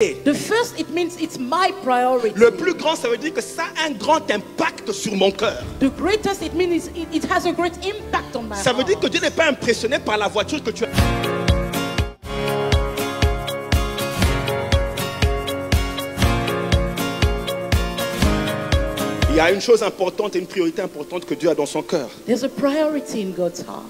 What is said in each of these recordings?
The first, it means it's my priority. Le plus grand, ça veut dire que ça a un grand impact sur mon cœur. The greatest, it means it has a great impact on my Ça veut heart. dire que Dieu n'est pas impressionné par la voiture que tu as. Il y a une chose importante et une priorité importante que Dieu a dans son cœur. There's a priority in God's heart.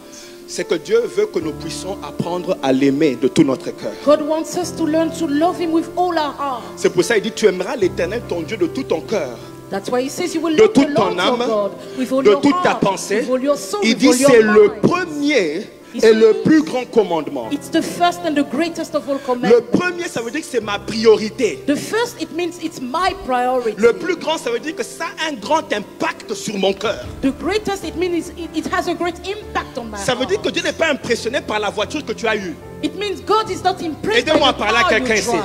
C'est que Dieu veut que nous puissions apprendre à l'aimer de tout notre cœur. God wants us to learn to love Him with all our heart. C'est pour ça qu'il dit, tu aimeras l'Éternel, ton Dieu, de tout ton cœur, That's why He says you will de love the toute Lord ton your âme, God with all de your toute ta heart, pensée. with all your soul, Il with dit, all your c'est le mind. premier et le plus grand commandement. It's the first and the greatest of all Le commandments. premier, ça veut dire que c'est ma priorité. The first, it means it's my priority. Le plus grand, ça veut dire que ça a un grand impact sur mon cœur. The greatest, it means it has a great impact on my Ça veut heart. dire que Dieu n'est pas impressionné par la voiture que tu as eue. It means God is not impressed by Aidez-moi à the parler à car you quelqu'un ici. drive.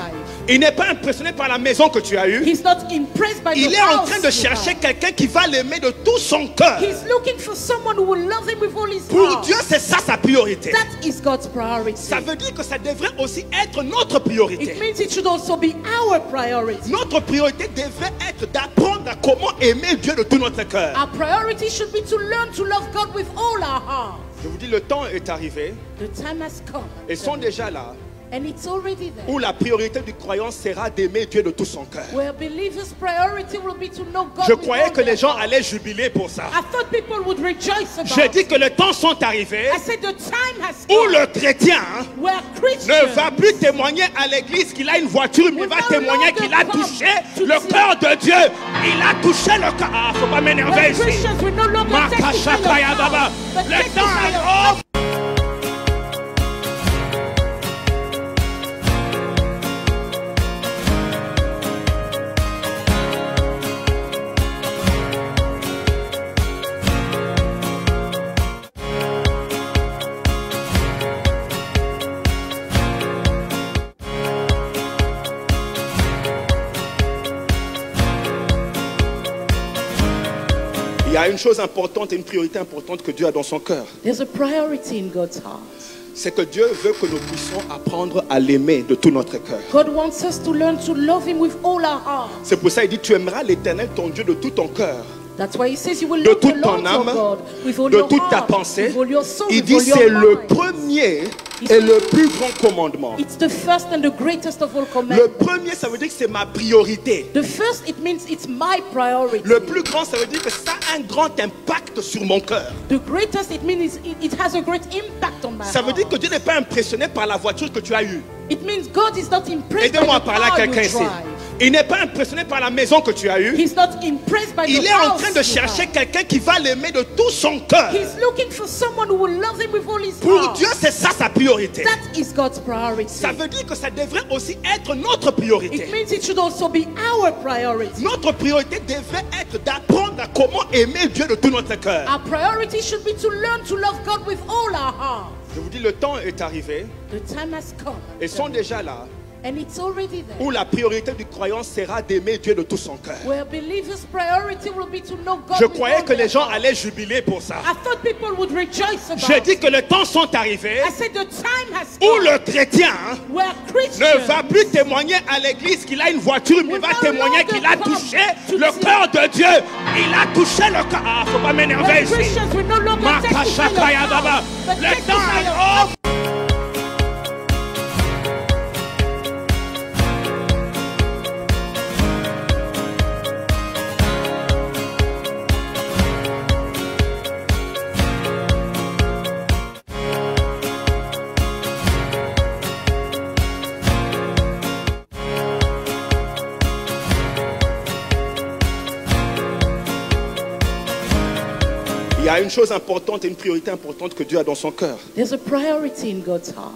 Il n'est pas impressionné par la maison que tu as eue. He's not impressed by Il the est en house train de you chercher have. quelqu'un qui va l'aimer de tout son cœur. He's looking for someone who will love him with all his Pour heart. Dieu, c'est ça sa priorité. That is God's priority. Ça veut dire que ça devrait aussi être notre It priorité. means it should also be our priority. Notre priorité devrait être d'apprendre à comment aimer Dieu de tout notre cœur. Our priority should be to learn to love God with all our heart. Je vous dis, le temps est arrivé. The time has come. Ils sont déjà là. And it's already there. Où la priorité du croyant sera d'aimer Dieu de tout son cœur. Where believers' priority will be to know God Je with croyais all que les their gens heart. allaient jubiler pour ça. I thought people would rejoice about Je dis it. que le temps sont arrivés I said the time has où come le chrétien where Christians ne va plus témoigner à l'église qu'il a une voiture, mais il va témoigner qu'il a touché le cœur de Dieu. Il a touché le cœur. Ah, faut pas m'énerver where ici. Christians will no longer testify of Makashakayababa. God, but Le temps testify est of hors. Il y a une chose importante et une priorité importante que Dieu a dans son cœur. There's a priority in God's heart. C'est que Dieu veut que nous puissions apprendre à l'aimer de tout notre cœur. God wants us to learn to love Him with all our heart. C'est pour ça qu'il dit, tu aimeras l'Éternel, ton Dieu, de tout ton cœur, That's why He says you will de love the toute Lord ton your âme, God with all de your toute ta heart, pensée. with all your soul, Il with dit, all your c'est le mind. premier et le plus grand commandement. It's the first and the greatest of all Le commandments. premier, ça veut dire que c'est ma priorité. The first, it means it's my priority. Le plus grand, ça veut dire que ça a un grand impact sur mon cœur. The greatest, it means it has a great impact on my Ça veut heart. dire que Dieu n'est pas impressionné par la voiture que tu as eue. It means God is not impressed by Aidez-moi à the parler à car you quelqu'un ici. drive. Il n'est pas impressionné par la maison que tu as eue. He's not impressed by Il the est en house train de you chercher have. quelqu'un qui va l'aimer de tout son cœur. He's looking for someone who will love him with all his Pour heart. Dieu, c'est ça sa priorité. That is God's priority. Ça veut dire que ça devrait aussi être notre It priorité. means it should also be our priority. Notre priorité devrait être d'apprendre à comment aimer Dieu de tout notre cœur. Our priority should be to learn to love God with all our heart. Je vous dis, le temps est arrivé. The time has come. Ils sont déjà là. And it's already there. Où la priorité du croyant sera d'aimer Dieu de tout son cœur. Where believers' priority will be to know God Je with croyais all que their les gens heart. allaient jubiler pour ça. I thought people would rejoice about Je dis it. que le temps sont arrivés I said the time has où come le chrétien where ne Christians va plus témoigner à l'église qu'il a une voiture, mais il va témoigner qu'il a touché le cœur de Dieu. Il a touché le cœur. Ah, faut pas m'énerver where ici. Christians will no longer testify of Makashakayababa. God, but Le temps testify est of hors. Il y a une chose importante et une priorité importante que Dieu a dans son cœur. There's a priority in God's heart.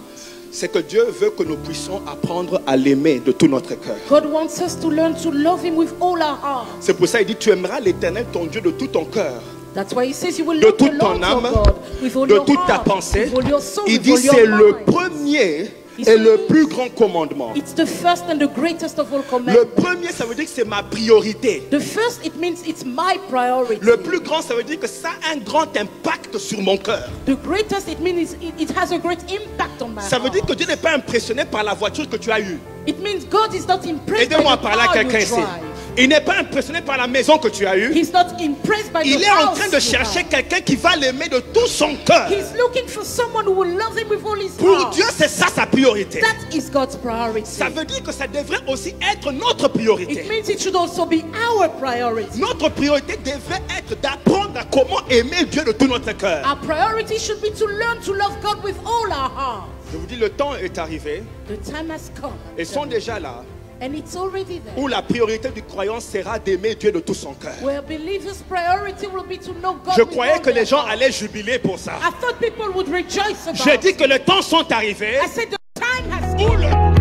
C'est que Dieu veut que nous puissions apprendre à l'aimer de tout notre cœur. God wants us to learn to love Him with all our heart. C'est pour ça qu'il dit, tu aimeras l'Éternel, ton Dieu, de tout ton cœur, That's why He says you will de love the toute Lord ton your âme, God with all de your toute ta heart, pensée. with all your soul, Il with dit, all your c'est le mind. premier est le plus grand commandement. It's the first and the greatest of all Le commandments. premier, ça veut dire que c'est ma priorité. The first, it means it's my priority. Le plus grand, ça veut dire que ça a un grand impact sur mon cœur. The greatest, it means it has a great impact on my Ça veut heart. dire que Dieu n'est pas impressionné par la voiture que tu as eue. It means God is not impressed by Aidez-moi à the parler à car you quelqu'un ici. drive. Il n'est pas impressionné par la maison que tu as eue. He's not impressed by Il the est en house train de you chercher have. quelqu'un qui va l'aimer de tout son cœur. He's looking for someone who will love him with all his Pour heart. Dieu, c'est ça sa priorité. That is God's priority. Ça veut dire que ça devrait aussi être notre It priorité. means it should also be our priority. Notre priorité devrait être d'apprendre à comment aimer Dieu de tout notre cœur. Our priority should be to learn to love God with all our heart. Je vous dis, le temps est arrivé. The time has come. Ils sont déjà là. And it's already there. Où la priorité du croyant sera d'aimer Dieu de tout son cœur. Where believers' priority will be to know God Je with croyais all que les their gens heart. allaient jubiler pour ça. I thought people would rejoice about Je dis it. que les temps sont arrivés. I said the time has Où come. le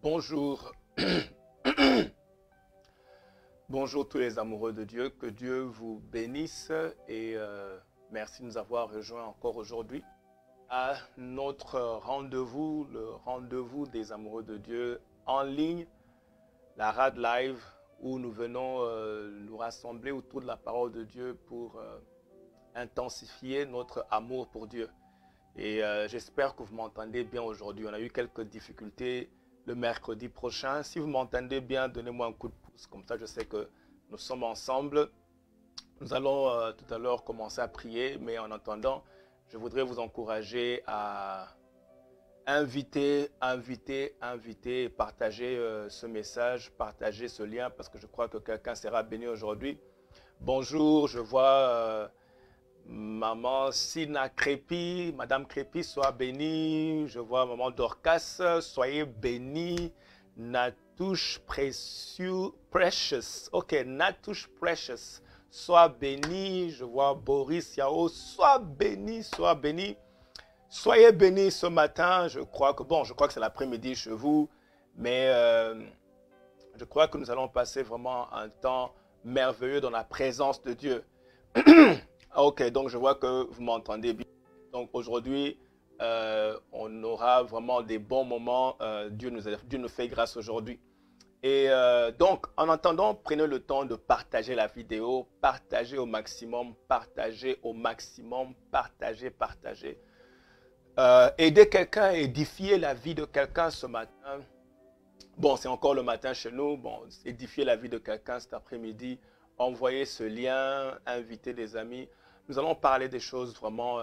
Bonjour. Bonjour tous les amoureux de Dieu. Que Dieu vous bénisse et merci de nous avoir rejoints encore aujourd'hui à notre rendez-vous, le rendez-vous des amoureux de Dieu en ligne, la RAD Live, où nous venons nous rassembler autour de la parole de Dieu pour intensifier notre amour pour Dieu. Et j'espère que vous m'entendez bien aujourd'hui. On a eu quelques difficultés le mercredi prochain. Si vous m'entendez bien, donnez-moi un coup de pouce. Comme ça, je sais que nous sommes ensemble. Nous allons tout à l'heure commencer à prier. Mais en attendant, je voudrais vous encourager à inviter, partager ce message, partager ce lien, parce que je crois que quelqu'un sera béni aujourd'hui. Bonjour, je vois Maman Sina Crépi, Madame Crépi, sois bénie. Je vois Maman Dorcas, soyez bénie. Natouche Precious, ok, Natouche Precious, sois bénie. Je vois Boris Yao, sois béni, sois béni. Soyez bénis ce matin. Je crois que c'est l'après-midi chez vous, mais je crois que nous allons passer vraiment un temps merveilleux dans la présence de Dieu. Ok, donc je vois que vous m'entendez bien. Donc aujourd'hui, on aura vraiment des bons moments. Dieu nous fait grâce aujourd'hui. Et donc, en attendant, prenez le temps de partager la vidéo, partagez au maximum, partagez. Aider quelqu'un, édifier la vie de quelqu'un ce matin. Bon, c'est encore le matin chez nous. Bon, édifier la vie de quelqu'un cet après-midi. Envoyer ce lien, inviter des amis. Nous allons parler des choses vraiment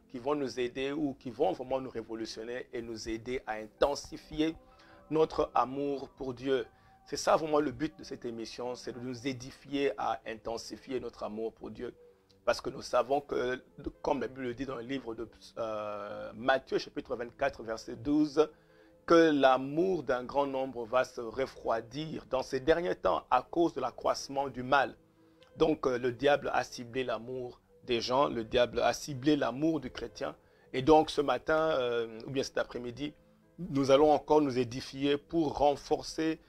qui vont nous aider ou qui vont vraiment nous révolutionner et nous aider à intensifier notre amour pour Dieu. C'est ça vraiment le but de cette émission, c'est de nous édifier à intensifier notre amour pour Dieu. Parce que nous savons que, comme la Bible le dit dans le livre de Matthieu, chapitre 24, verset 12, que l'amour d'un grand nombre va se refroidir dans ces derniers temps à cause de l'accroissement du mal. Donc, le diable a ciblé l'amour des gens, le diable a ciblé l'amour du chrétien. Et donc, ce matin, ou bien cet après-midi, nous allons encore nous édifier pour renforcer,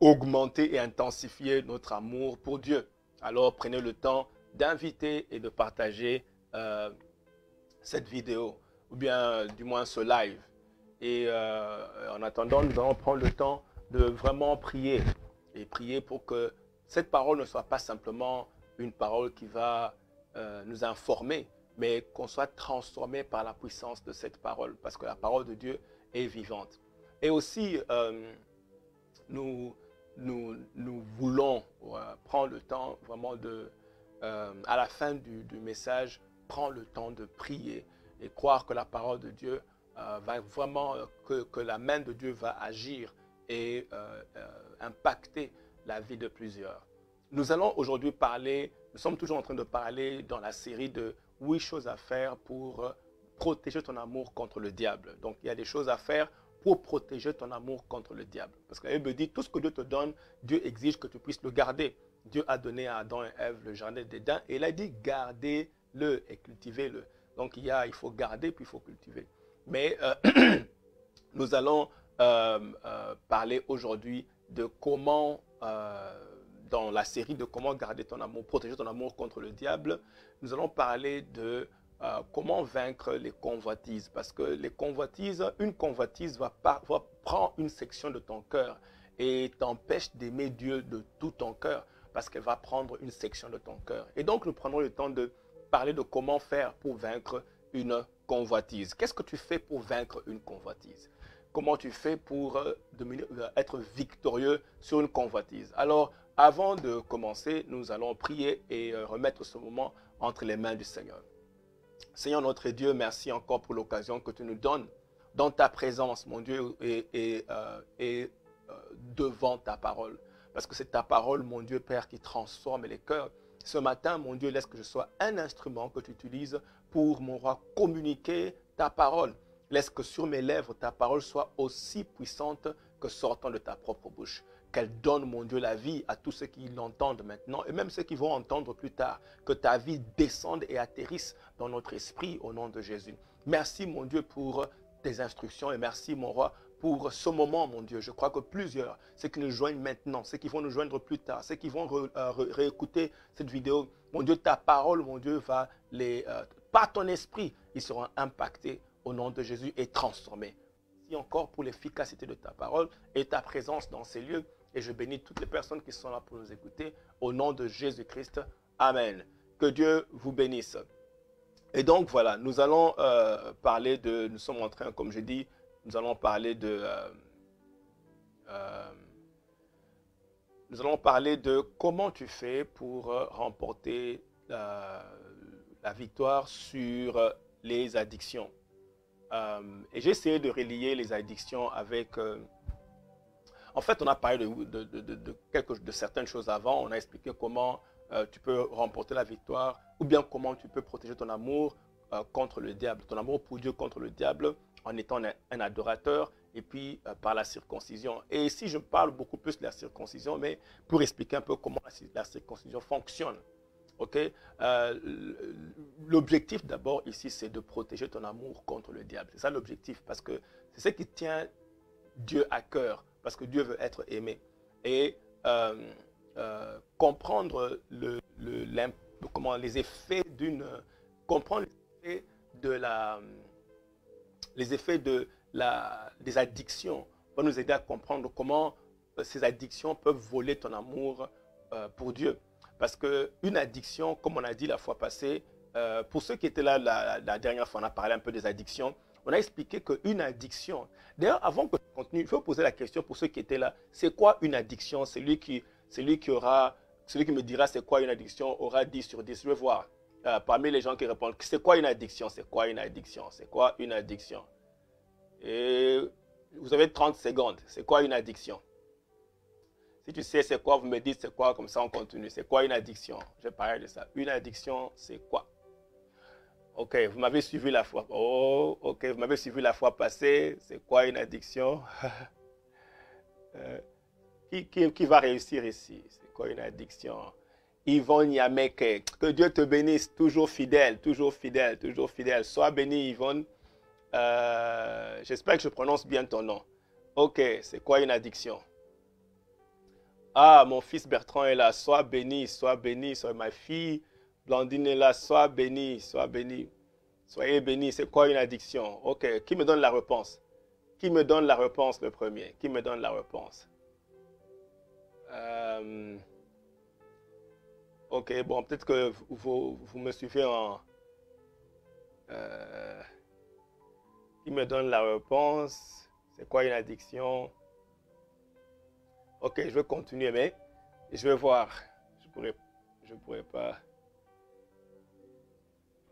augmenter et intensifier notre amour pour Dieu. Alors, prenez le temps d'inviter et de partager cette vidéo, ou bien du moins ce live. Et en attendant, nous allons prendre le temps de vraiment prier. Et prier pour que cette parole ne soit pas simplement une parole qui va nous informer, mais qu'on soit transformé par la puissance de cette parole, parce que la parole de Dieu est vivante. Et aussi, nous voulons prendre le temps vraiment de, à la fin du message, prendre le temps de prier et croire que la parole de Dieu va vraiment, que la main de Dieu va agir et impacter la vie de plusieurs. Nous allons aujourd'hui parler, nous sommes toujours en train de parler dans la série de 8 choses à faire pour protéger ton amour contre le diable. Donc, il y a des choses à faire pour protéger ton amour contre le diable. Parce que la Bible dit, tout ce que Dieu te donne, Dieu exige que tu puisses le garder. Dieu a donné à Adam et Ève le jardin d'Éden et il a dit, gardez-le et cultivez-le. Donc, il faut garder puis il faut cultiver. Mais nous allons parler aujourd'hui de comment, dans la série de comment garder ton amour, protéger ton amour contre le diable, nous allons parler de comment vaincre les convoitises. Parce que les convoitises, une convoitise va prendre une section de ton cœur et t'empêche d'aimer Dieu de tout ton cœur parce qu'elle va prendre une section de ton cœur. Et donc, nous prendrons le temps de parler de comment faire pour vaincre une convoitise. Qu'est-ce que tu fais pour vaincre une convoitise? Comment tu fais pour être victorieux sur une convoitise? Alors, avant de commencer, nous allons prier et remettre ce moment entre les mains du Seigneur. Seigneur notre Dieu, merci encore pour l'occasion que tu nous donnes dans ta présence, mon Dieu, et devant ta parole. Parce que c'est ta parole, mon Dieu, Père, qui transforme les cœurs. Ce matin, mon Dieu, laisse que je sois un instrument que tu utilises pour, mon roi, communiquer ta parole. Laisse que sur mes lèvres, ta parole soit aussi puissante que sortant de ta propre bouche. Qu'elle donne, mon Dieu, la vie à tous ceux qui l'entendent maintenant et même ceux qui vont entendre plus tard. Que ta vie descende et atterrisse dans notre esprit au nom de Jésus. Merci, mon Dieu, pour tes instructions et merci, mon roi, pour ce moment, mon Dieu. Je crois que plusieurs, ceux qui nous joignent maintenant, ceux qui vont nous joindre plus tard, ceux qui vont réécouter cette vidéo, mon Dieu, ta parole, mon Dieu, va par ton esprit, ils seront impactés au nom de Jésus et transformés. Merci encore pour l'efficacité de ta parole et ta présence dans ces lieux. Et je bénis toutes les personnes qui sont là pour nous écouter. Au nom de Jésus-Christ. Amen. Que Dieu vous bénisse. Et donc, voilà, nous allons parler de... Nous sommes en train, comme je dis, nous allons parler de... nous allons parler de comment tu fais pour remporter la victoire sur les addictions. Et j'ai essayé de relier les addictions avec... en fait, on a parlé de certaines choses avant. On a expliqué comment tu peux remporter la victoire ou bien comment tu peux protéger ton amour contre le diable, ton amour pour Dieu contre le diable en étant un adorateur et puis par la circoncision. Et ici, je parle beaucoup plus de la circoncision, mais pour expliquer un peu comment la circoncision fonctionne. Okay? L'objectif d'abord ici, c'est de protéger ton amour contre le diable. C'est ça l'objectif, parce que c'est ce qui tient Dieu à cœur, parce que Dieu veut être aimé. Et comprendre les effets d'une... Comprendre les effets des addictions va nous aider à comprendre comment ces addictions peuvent voler ton amour pour Dieu. Parce qu'une addiction, comme on a dit la fois passée, pour ceux qui étaient là la dernière fois, on a parlé un peu des addictions, on a expliqué qu'une addiction, d'ailleurs avant que je continue, il faut poser la question pour ceux qui étaient là, c'est quoi une addiction? Celui qui me dira c'est quoi une addiction aura 10 sur 10, je vais voir. Parmi les gens qui répondent, c'est quoi une addiction? C'est quoi une addiction? C'est quoi une addiction? Et vous avez 30 secondes, c'est quoi une addiction? Si tu sais c'est quoi, vous me dites c'est quoi, comme ça on continue. C'est quoi une addiction? Je vais parler de ça. Une addiction, c'est quoi? Ok, vous m'avez suivi la fois. Oh, ok, vous m'avez suivi la fois passée. C'est quoi une addiction? Qui va réussir ici? C'est quoi une addiction? Yvonne Yameke. Que Dieu te bénisse. Toujours fidèle, toujours fidèle, toujours fidèle. Sois bénie, Yvonne. J'espère que je prononce bien ton nom. Ok, c'est quoi une addiction? Ah, mon fils Bertrand est là. Sois béni, sois béni. Sois ma fille Blandine est là. Sois béni, sois béni. Soyez bénis. C'est quoi une addiction? Ok, qui me donne la réponse? Qui me donne la réponse le premier? Qui me donne la réponse? Ok, bon, peut-être que vous me suivez en... euh, qui me donne la réponse? C'est quoi une addiction? Ok, je vais continuer, mais je vais voir. Je pourrais pas.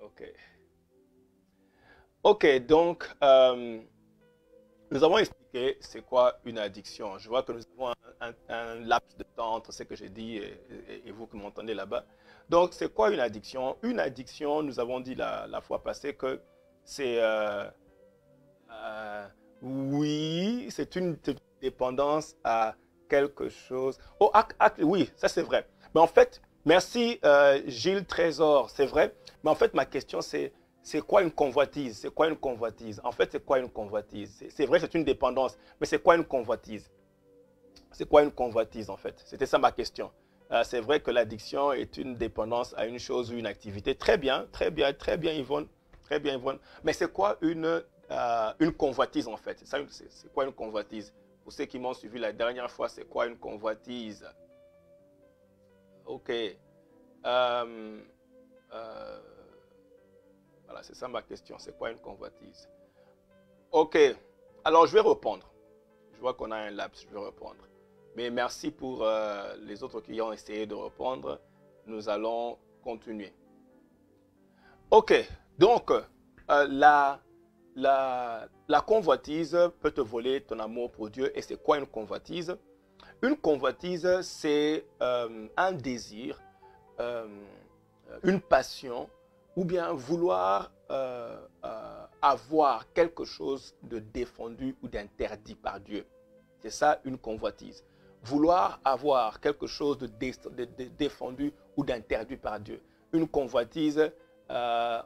Ok. Ok, donc, nous avons expliqué c'est quoi une addiction. Je vois que nous avons un laps de temps entre ce que j'ai dit et vous qui m'entendez là-bas. Donc, c'est quoi une addiction? Une addiction, nous avons dit la fois passée que c'est... oui, c'est une dépendance à quelque chose. Oh, oui, ça c'est vrai. Mais en fait, merci Gilles Trésor, c'est vrai. Mais en fait, ma question c'est quoi une convoitise? C'est quoi une convoitise? En fait, c'est quoi une convoitise? C'est vrai, c'est une dépendance, mais c'est quoi une convoitise? C'est quoi une convoitise en fait? C'était ça ma question. C'est vrai que l'addiction est une dépendance à une chose ou une activité. Très bien, très bien, très bien Yvonne. Très bien Yvonne. Mais c'est quoi une convoitise en fait? C'est quoi une convoitise? Pour ceux qui m'ont suivi la dernière fois, c'est quoi une convoitise? Ok. Voilà, c'est ça ma question. C'est quoi une convoitise? Ok. Alors, je vais répondre. Je vois qu'on a un laps, je vais répondre. Mais merci pour les autres qui ont essayé de répondre. Nous allons continuer. Ok. Donc, la convoitise peut te voler ton amour pour Dieu. Et c'est quoi une convoitise? Une convoitise, c'est un désir, une passion, ou bien vouloir avoir quelque chose de défendu ou d'interdit par Dieu. C'est ça une convoitise. Vouloir avoir quelque chose de défendu ou d'interdit par Dieu. Une convoitise,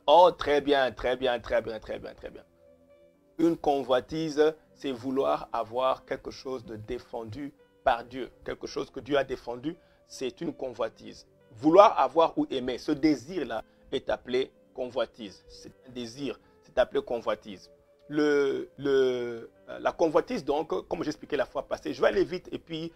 oh très bien, très bien, très bien, très bien, très bien. Une convoitise, c'est vouloir avoir quelque chose de défendu par Dieu. Quelque chose que Dieu a défendu, c'est une convoitise. Vouloir avoir ou aimer, ce désir-là est appelé convoitise. C'est un désir, c'est appelé convoitise. La convoitise, donc, comme j'expliquais la fois passée, je vais aller vite et puis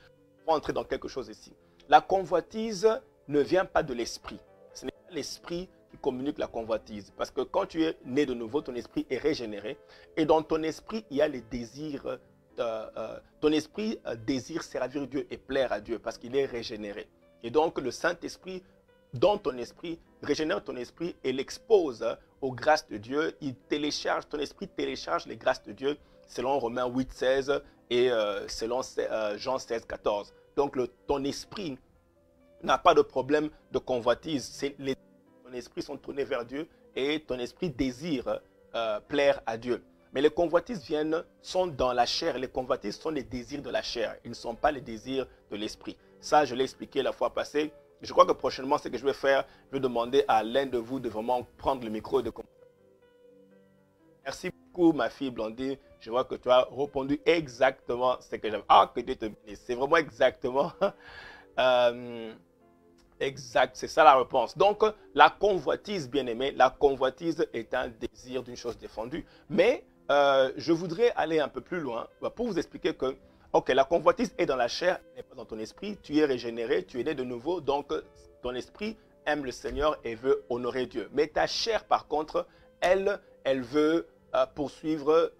rentrer dans quelque chose ici. La convoitise ne vient pas de l'esprit. Ce n'est pas l'esprit qui communique la convoitise. Parce que quand tu es né de nouveau, ton esprit est régénéré. Et dans ton esprit, il y a les désirs. Ton esprit désire servir Dieu et plaire à Dieu parce qu'il est régénéré. Et donc, le Saint-Esprit, dans ton esprit, régénère ton esprit et l'expose aux grâces de Dieu. Ton esprit télécharge les grâces de Dieu selon Romains 8, 16 et selon Jean 16, 14. Donc, ton esprit n'a pas de problème de convoitise. Ton esprit sont tournés vers Dieu et ton esprit désire plaire à Dieu. Mais les convoitises sont dans la chair. Les convoitises sont les désirs de la chair. Ils ne sont pas les désirs de l'esprit. Ça, je l'ai expliqué la fois passée. Je crois que prochainement, ce que je vais faire, je vais demander à l'un de vous de vraiment prendre le micro et de comprendre. Merci beaucoup, ma fille Blondine. Je vois que tu as répondu exactement ce que j'avais. Ah, que Dieu te bénisse. C'est vraiment exactement... exact, c'est ça la réponse. Donc, la convoitise, bien aimé, la convoitise est un désir d'une chose défendue. Mais je voudrais aller un peu plus loin pour vous expliquer que, ok, la convoitise est dans la chair, elle n'est pas dans ton esprit. Tu es régénéré, tu es né de nouveau, donc ton esprit aime le Seigneur et veut honorer Dieu. Mais ta chair, par contre, elle veut poursuivre,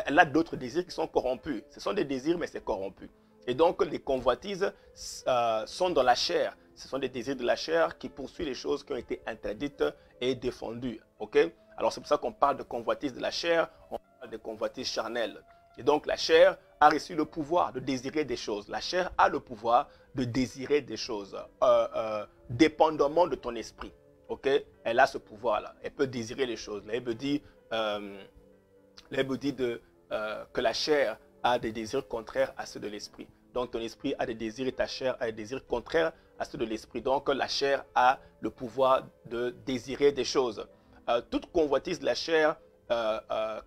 elle a d'autres désirs qui sont corrompus. Ce sont des désirs, mais c'est corrompu. Et donc, les convoitises sont dans la chair. Ce sont des désirs de la chair qui poursuivent les choses qui ont été interdites et défendues. Okay? Alors, c'est pour ça qu'on parle de convoitise de la chair, on parle de convoitise charnelle. Et donc, la chair a reçu le pouvoir de désirer des choses. La chair a le pouvoir de désirer des choses, dépendamment de ton esprit. Okay? Elle a ce pouvoir-là. Elle peut désirer les choses. La Bible dit, que la chair a des désirs contraires à ceux de l'esprit. Donc ton esprit a des désirs et ta chair a des désirs contraires à ceux de l'esprit. Donc la chair a le pouvoir de désirer des choses. Toute convoitise de la chair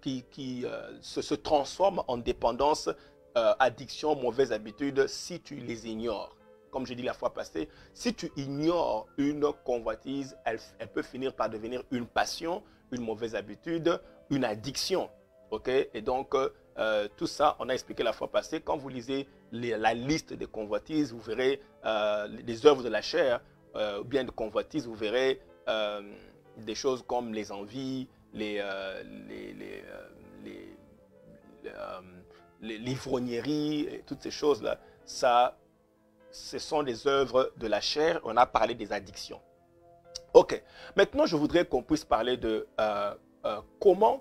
qui se transforme en dépendance, addiction, mauvaise habitude si tu les ignores. Comme j'ai dit la fois passée, si tu ignores une convoitise, elle peut finir par devenir une passion, une mauvaise habitude, une addiction. Okay? Et donc, tout ça, on a expliqué la fois passée. Quand vous lisez la liste des convoitises, vous verrez les œuvres de la chair, ou bien de convoitises, vous verrez des choses comme les envies, l'ivrognerie, et toutes ces choses-là. Ça, ce sont des œuvres de la chair. On a parlé des addictions. Ok. Maintenant, je voudrais qu'on puisse parler de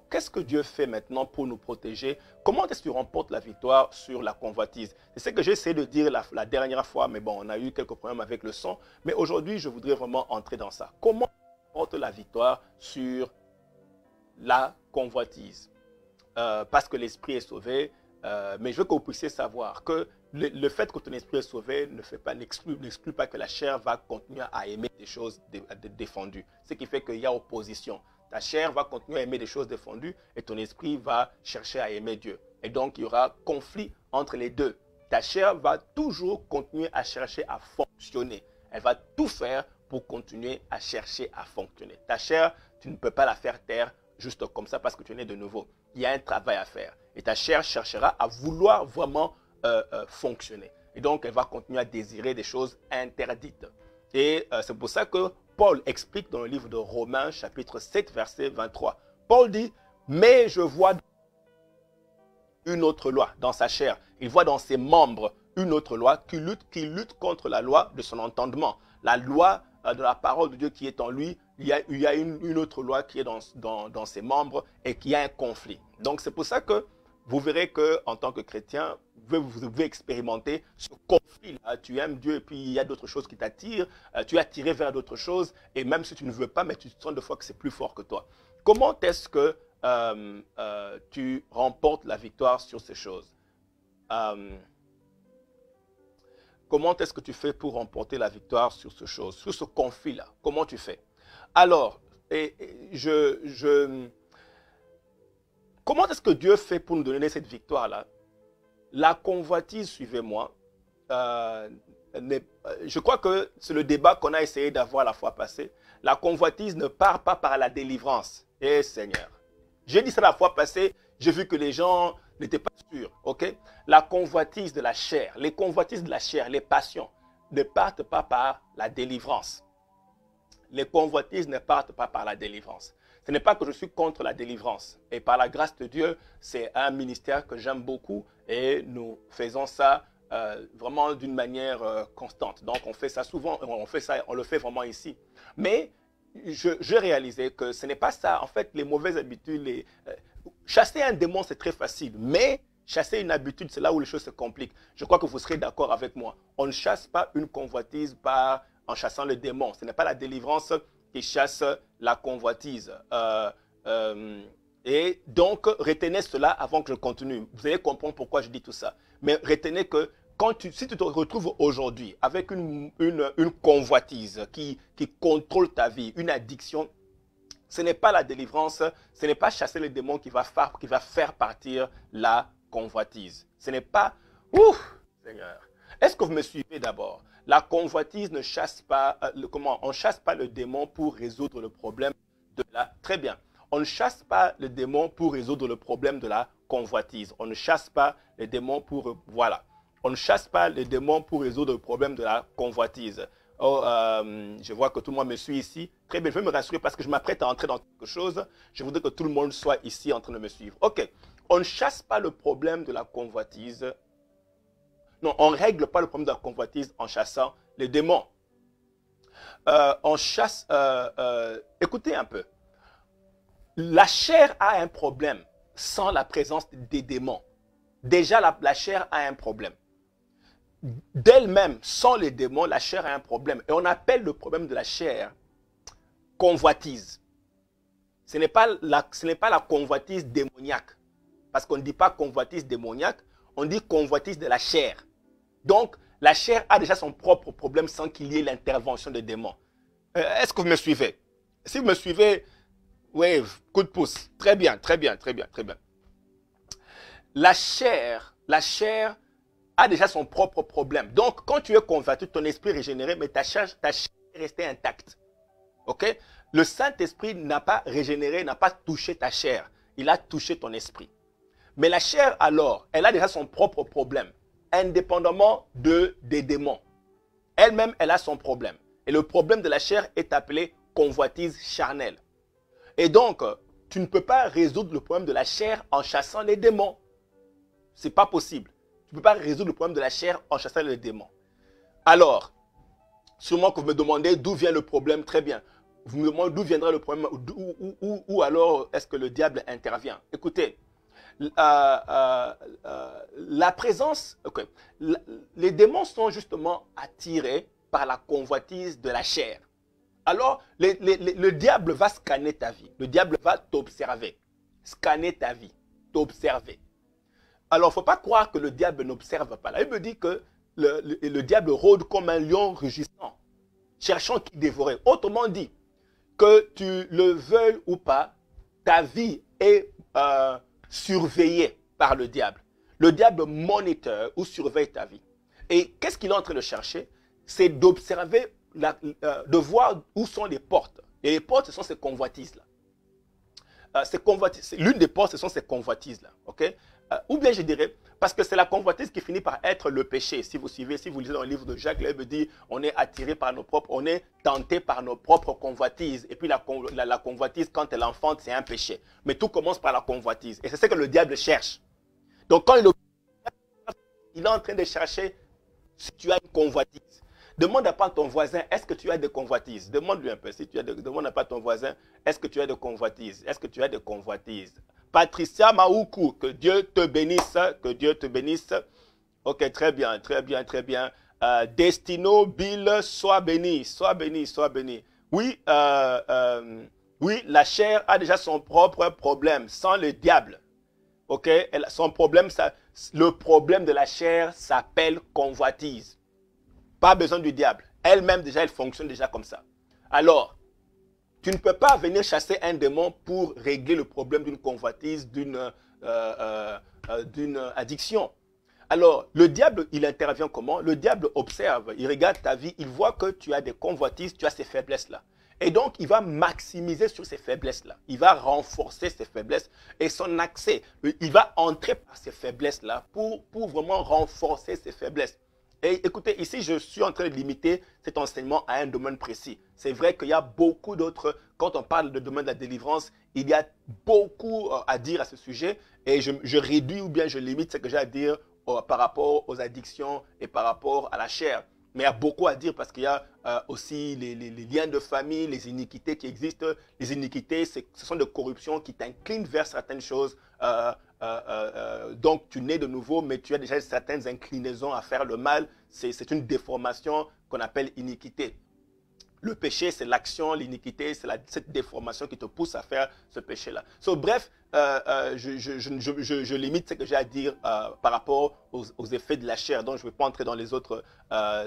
qu'est-ce que Dieu fait maintenant pour nous protéger? Comment est-ce que tu remportes la victoire sur la convoitise? C'est ce que j'ai essayé de dire la dernière fois, mais bon, on a eu quelques problèmes avec le son. Mais aujourd'hui, je voudrais vraiment entrer dans ça. Comment on remporte la victoire sur la convoitise? Parce que l'esprit est sauvé, mais je veux que vous puissiez savoir que le fait que ton esprit est sauvé n'exclut pas que la chair va continuer à aimer des choses défendues. Ce qui fait qu'il y a opposition. Ta chair va continuer à aimer des choses défendues et ton esprit va chercher à aimer Dieu. Et donc, il y aura conflit entre les deux. Ta chair va toujours continuer à chercher à fonctionner. Elle va tout faire pour continuer à chercher à fonctionner. Ta chair, tu ne peux pas la faire taire juste comme ça parce que tu es né de nouveau. Il y a un travail à faire. Et ta chair cherchera à vouloir vraiment fonctionner. Et donc, elle va continuer à désirer des choses interdites. Et c'est pour ça que Paul explique dans le livre de Romains, chapitre 7, verset 23. Paul dit, mais je vois une autre loi dans sa chair. Il voit dans ses membres une autre loi qui lutte contre la loi de son entendement. La loi de la parole de Dieu qui est en lui, il y a une autre loi qui est dans ses membres et qui a un conflit. Donc c'est pour ça que vous verrez qu'en tant que chrétien, vous devez expérimenter ce conflit-là. Tu aimes Dieu et puis il y a d'autres choses qui t'attirent. Tu es attiré vers d'autres choses et même si tu ne veux pas, mais tu sens des fois que c'est plus fort que toi. Comment est-ce que tu remportes la victoire sur ces choses? Comment est-ce que tu fais pour remporter la victoire sur ces choses, sur ce conflit-là? Comment tu fais? Alors, comment est-ce que Dieu fait pour nous donner cette victoire-là? La convoitise, suivez-moi, je crois que c'est le débat qu'on a essayé d'avoir la fois passée. La convoitise ne part pas par la délivrance. Eh Seigneur, j'ai dit ça la fois passée, j'ai vu que les gens n'étaient pas sûrs. Okay? La convoitise de la chair, les convoitises de la chair, les passions ne partent pas par la délivrance. Les convoitises ne partent pas par la délivrance. Ce n'est pas que je suis contre la délivrance. Et par la grâce de Dieu, c'est un ministère que j'aime beaucoup et nous faisons ça vraiment d'une manière constante. Donc on fait ça souvent, on le fait vraiment ici. Mais je réalisais que ce n'est pas ça. En fait, les mauvaises habitudes, chasser un démon, c'est très facile. Mais chasser une habitude, c'est là où les choses se compliquent. Je crois que vous serez d'accord avec moi. On ne chasse pas une convoitise en chassant le démon. Ce n'est pas la délivrance qui chasse la convoitise. Et donc, retenez cela avant que je continue. Vous allez comprendre pourquoi je dis tout ça. Mais retenez que si tu te retrouves aujourd'hui avec une convoitise qui contrôle ta vie, une addiction, ce n'est pas la délivrance, ce n'est pas chasser le démon qui va faire partir la convoitise. Ce n'est pas... Ouf, Seigneur. Est-ce que vous me suivez d'abord? La convoitise ne chasse pas... on ne chasse pas le démon pour résoudre le problème de la... Très bien. On ne chasse pas le démon pour résoudre le problème de la convoitise. On ne chasse pas le démon pour... Voilà. On ne chasse pas le démon pour résoudre le problème de la convoitise. Oh, je vois que tout le monde me suit ici. Très bien, je vais me rassurer parce que je m'apprête à entrer dans quelque chose. Je voudrais que tout le monde soit ici en train de me suivre. Ok. On ne chasse pas le problème de la convoitise. Non, on ne règle pas le problème de la convoitise en chassant les démons. On chasse... écoutez un peu. La chair a un problème sans la présence des démons. Déjà, la chair a un problème. D'elle-même, sans les démons, la chair a un problème. Et on appelle le problème de la chair convoitise. Ce n'est pas la convoitise démoniaque. Parce qu'on ne dit pas convoitise démoniaque, on dit convoitise de la chair. Donc, la chair a déjà son propre problème sans qu'il y ait l'intervention des démons. Est-ce que vous me suivez? Si vous me suivez, oui, coup de pouce. Très bien, très bien, très bien, très bien. La chair a déjà son propre problème. Donc, quand tu es converti, ton esprit est régénéré, mais ta chair est restée intacte. Ok? Le Saint-Esprit n'a pas régénéré, n'a pas touché ta chair. Il a touché ton esprit. Mais la chair, alors, elle a déjà son propre problème, indépendamment des démons. Elle-même, elle a son problème. Et le problème de la chair est appelé convoitise charnelle. Et donc, tu ne peux pas résoudre le problème de la chair en chassant les démons. Ce n'est pas possible. Tu ne peux pas résoudre le problème de la chair en chassant les démons. Alors, sûrement que vous me demandez d'où vient le problème, très bien. Vous me demandez d'où viendra le problème, ou alors est-ce que le diable intervient. Écoutez, la présence, les démons sont justement attirés par la convoitise de la chair. Alors, le diable va scanner ta vie. Le diable va t'observer. Scanner ta vie. T'observer. Alors, il ne faut pas croire que le diable n'observe pas. La Bible dit que le diable rôde comme un lion rugissant, cherchant qui dévorer. Autrement dit, que tu le veuilles ou pas, ta vie est surveillée par le diable. Le diable moniteur ou surveille ta vie. Et qu'est-ce qu'il est en train de chercher? C'est d'observer, de voir où sont les portes. Et les portes, ce sont ces convoitises-là. L'une des portes, ce sont ces convoitises-là. Okay? Ou bien je dirais, parce que c'est la convoitise qui finit par être le péché. Si vous suivez, si vous lisez dans le livre de Jacques, la Bible dit, on est attiré par nos propres, on est tenté par nos propres convoitises. Et puis la convoitise, quand elle enfante, c'est un péché. Mais tout commence par la convoitise. Et c'est ce que le diable cherche. Donc quand il est en train de chercher si tu as une convoitise. Demande à pas ton voisin, est-ce que tu as des convoitises? Demande-lui un peu, si tu as demande à pas ton voisin, est-ce que tu as des convoitises? Est-ce que tu as des convoitises? Patricia Maoukou, que Dieu te bénisse, que Dieu te bénisse. Ok, très bien, très bien, très bien. Destino Bill, sois béni, sois béni, sois béni. Oui, oui, la chair a déjà son propre problème, sans le diable. Ok, son problème, le problème de la chair s'appelle convoitise. Pas besoin du diable. Elle-même, déjà, elle fonctionne déjà comme ça. Alors, tu ne peux pas venir chasser un démon pour régler le problème d'une convoitise, d'une addiction. Alors, le diable, il intervient comment? Le diable observe, il regarde ta vie, il voit que tu as des convoitises, tu as ces faiblesses-là. Et donc, il va maximiser sur ces faiblesses-là. Il va renforcer ces faiblesses et son accès. Il va entrer par ces faiblesses-là pour vraiment renforcer ces faiblesses. Et écoutez, ici, je suis en train de limiter cet enseignement à un domaine précis. C'est vrai qu'il y a beaucoup d'autres, quand on parle de domaine de la délivrance, il y a beaucoup à dire à ce sujet et je réduis ou bien je limite ce que j'ai à dire par rapport aux addictions et par rapport à la chair. Mais il y a beaucoup à dire parce qu'il y a aussi les liens de famille, les iniquités qui existent. Les iniquités, ce sont des corruptions qui t'inclinent vers certaines choses. Donc tu nais de nouveau, mais tu as déjà certaines inclinaisons à faire le mal. C'est une déformation qu'on appelle iniquité. Le péché, c'est l'action, l'iniquité, c'est cette déformation qui te pousse à faire ce péché-là. Bref, je limite ce que j'ai à dire par rapport aux effets de la chair. Donc, je ne vais pas entrer dans les autres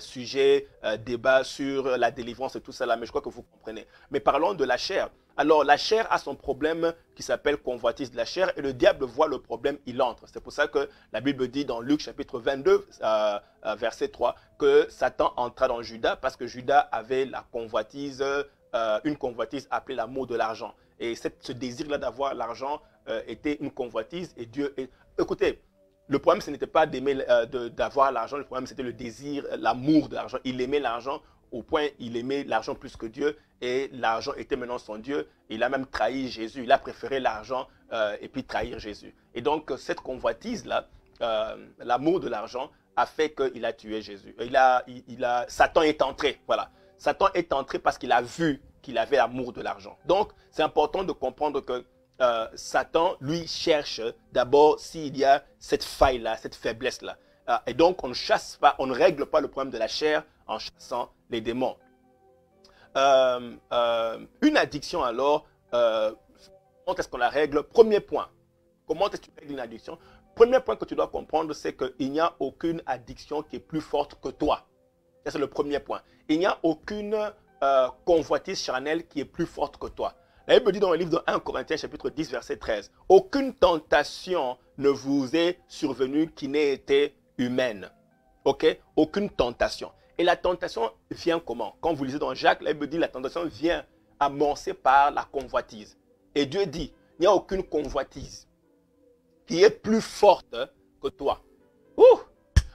sujets, débats sur la délivrance et tout ça là, mais je crois que vous comprenez. Mais parlons de la chair. Alors, la chair a son problème qui s'appelle convoitise de la chair et le diable voit le problème, il entre. C'est pour ça que la Bible dit dans Luc chapitre 22, verset 3, que Satan entra dans Judas parce que Judas avait la convoitise, une convoitise appelée l'amour de l'argent. Et ce désir-là d'avoir l'argent était une convoitise et Dieu... Écoutez, le problème, ce n'était pas d'avoir l'argent, le problème, c'était le désir, l'amour de l'argent. Il aimait l'argent au point il aimait l'argent plus que Dieu et l'argent était maintenant son Dieu. Il a même trahi Jésus. Il a préféré l'argent et puis trahir Jésus. Et donc, cette convoitise-là, l'amour de l'argent, a fait qu'il a tué Jésus. Satan est entré, voilà. Satan est entré parce qu'il a vu qu'il avait l'amour de l'argent. Donc, c'est important de comprendre que Satan, lui, cherche d'abord s'il y a cette faille-là, cette faiblesse-là. Et donc, on ne chasse pas, on ne règle pas le problème de la chair en chassant les démons. Une addiction, alors, comment est-ce qu'on la règle? Premier point, comment est-ce que tu règles une addiction? Premier point que tu dois comprendre, c'est qu'il n'y a aucune addiction qui est plus forte que toi. Ça, c'est le premier point. Il n'y a aucune convoitise charnelle qui est plus forte que toi. La Bible dit dans le livre de 1 Corinthiens, chapitre 10, verset 13, « Aucune tentation ne vous est survenue qui n'ait été humaine. » Ok? Aucune tentation. Et la tentation vient comment? Quand vous lisez dans Jacques, la Bible dit la tentation vient amorcée par la convoitise. Et Dieu dit, il n'y a aucune convoitise qui est plus forte que toi. Ouh!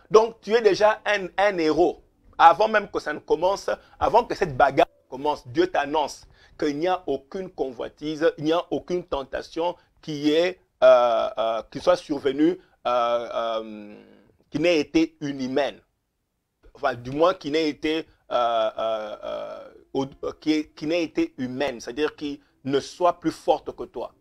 Donc, tu es déjà un héros. Avant même que ça ne commence, avant que cette bagarre commence, Dieu t'annonce qu'il n'y a aucune convoitise, il n'y a aucune tentation qui soit survenue, qui n'ait été inhumaine. Enfin, du moins, qui n'ait été, qui n'ait été humaine, c'est-à-dire qui ne soit plus forte que toi.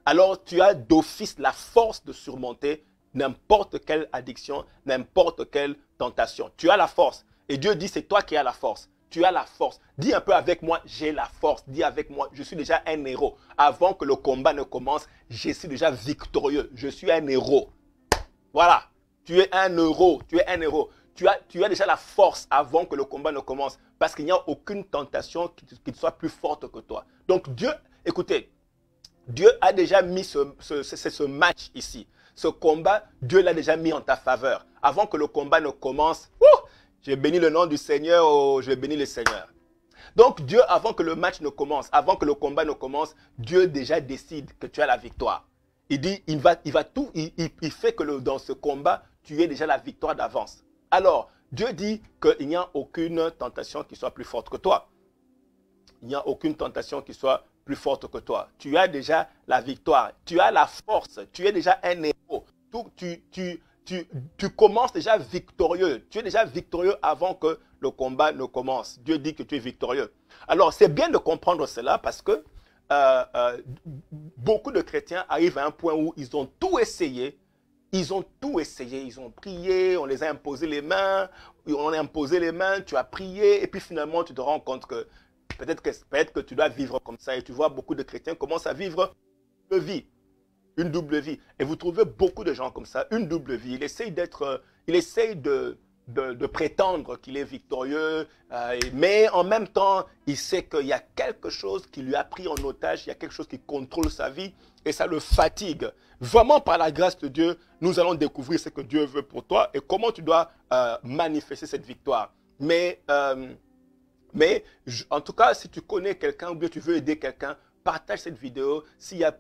Alors, tu as d'office la force de surmonter n'importe quelle addiction, n'importe quelle tentation. Tu as la force. Et Dieu dit, c'est toi qui as la force. Tu as la force. Dis un peu avec moi, j'ai la force. Dis avec moi, je suis déjà un héros. Avant que le combat ne commence, je suis déjà victorieux. Je suis un héros. Voilà. Tu es un héros. Tu es un héros. Tu as déjà la force avant que le combat ne commence. Parce qu'il n'y a aucune tentation qui soit plus forte que toi. Donc Dieu, écoutez, Dieu a déjà mis ce match ici. Ce combat, Dieu l'a déjà mis en ta faveur. Avant que le combat ne commence, j'ai béni le nom du Seigneur, je vais bénir le Seigneur. Donc Dieu, avant que le match ne commence, avant que le combat ne commence, Dieu déjà décide que tu as la victoire. Il dit, il fait que dans ce combat, tu aies déjà la victoire d'avance. Alors, Dieu dit qu'il n'y a aucune tentation qui soit plus forte que toi. Il n'y a aucune tentation qui soit plus forte que toi. Tu as déjà la victoire. Tu as la force. Tu es déjà un héros. Tu commences déjà victorieux. Tu es déjà victorieux avant que le combat ne commence. Dieu dit que tu es victorieux. Alors, c'est bien de comprendre cela parce que beaucoup de chrétiens arrivent à un point où ils ont tout essayé. Ils ont tout essayé. Ils ont prié, on les a imposé les mains. On a imposé les mains, tu as prié. Et puis finalement, tu te rends compte que peut-être que tu dois vivre comme ça. Et tu vois beaucoup de chrétiens commencent à vivre une double vie. Et vous trouvez beaucoup de gens comme ça, une double vie. Il essaye de prétendre qu'il est victorieux, mais en même temps, il sait qu'il y a quelque chose qui lui a pris en otage, il y a quelque chose qui contrôle sa vie et ça le fatigue. Vraiment, par la grâce de Dieu, nous allons découvrir ce que Dieu veut pour toi et comment tu dois manifester cette victoire. Mais en tout cas, si tu connais quelqu'un ou bien tu veux aider quelqu'un, partage cette vidéo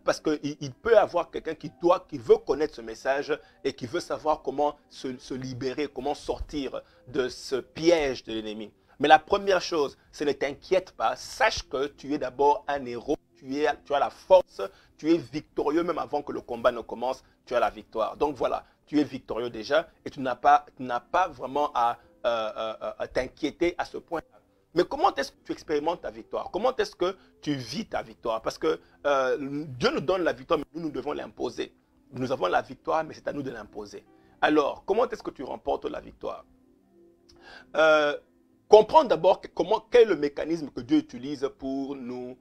parce qu'il peut y avoir quelqu'un qui veut connaître ce message et qui veut savoir comment se libérer, comment sortir de ce piège de l'ennemi. Mais la première chose, c'est ne t'inquiète pas, sache que tu es d'abord un héros, tu as la force, tu es victorieux même avant que le combat ne commence, tu as la victoire. Donc voilà, tu es victorieux déjà et tu n'as pas vraiment à t'inquiéter à ce point-là. Mais comment est-ce que tu expérimentes ta victoire? Comment est-ce que tu vis ta victoire? Parce que Dieu nous donne la victoire, mais nous devons l'imposer. Nous avons la victoire, mais c'est à nous de l'imposer. Alors, comment est-ce que tu remportes la victoire? Comprendre d'abord quel est le mécanisme que Dieu utilise pour nous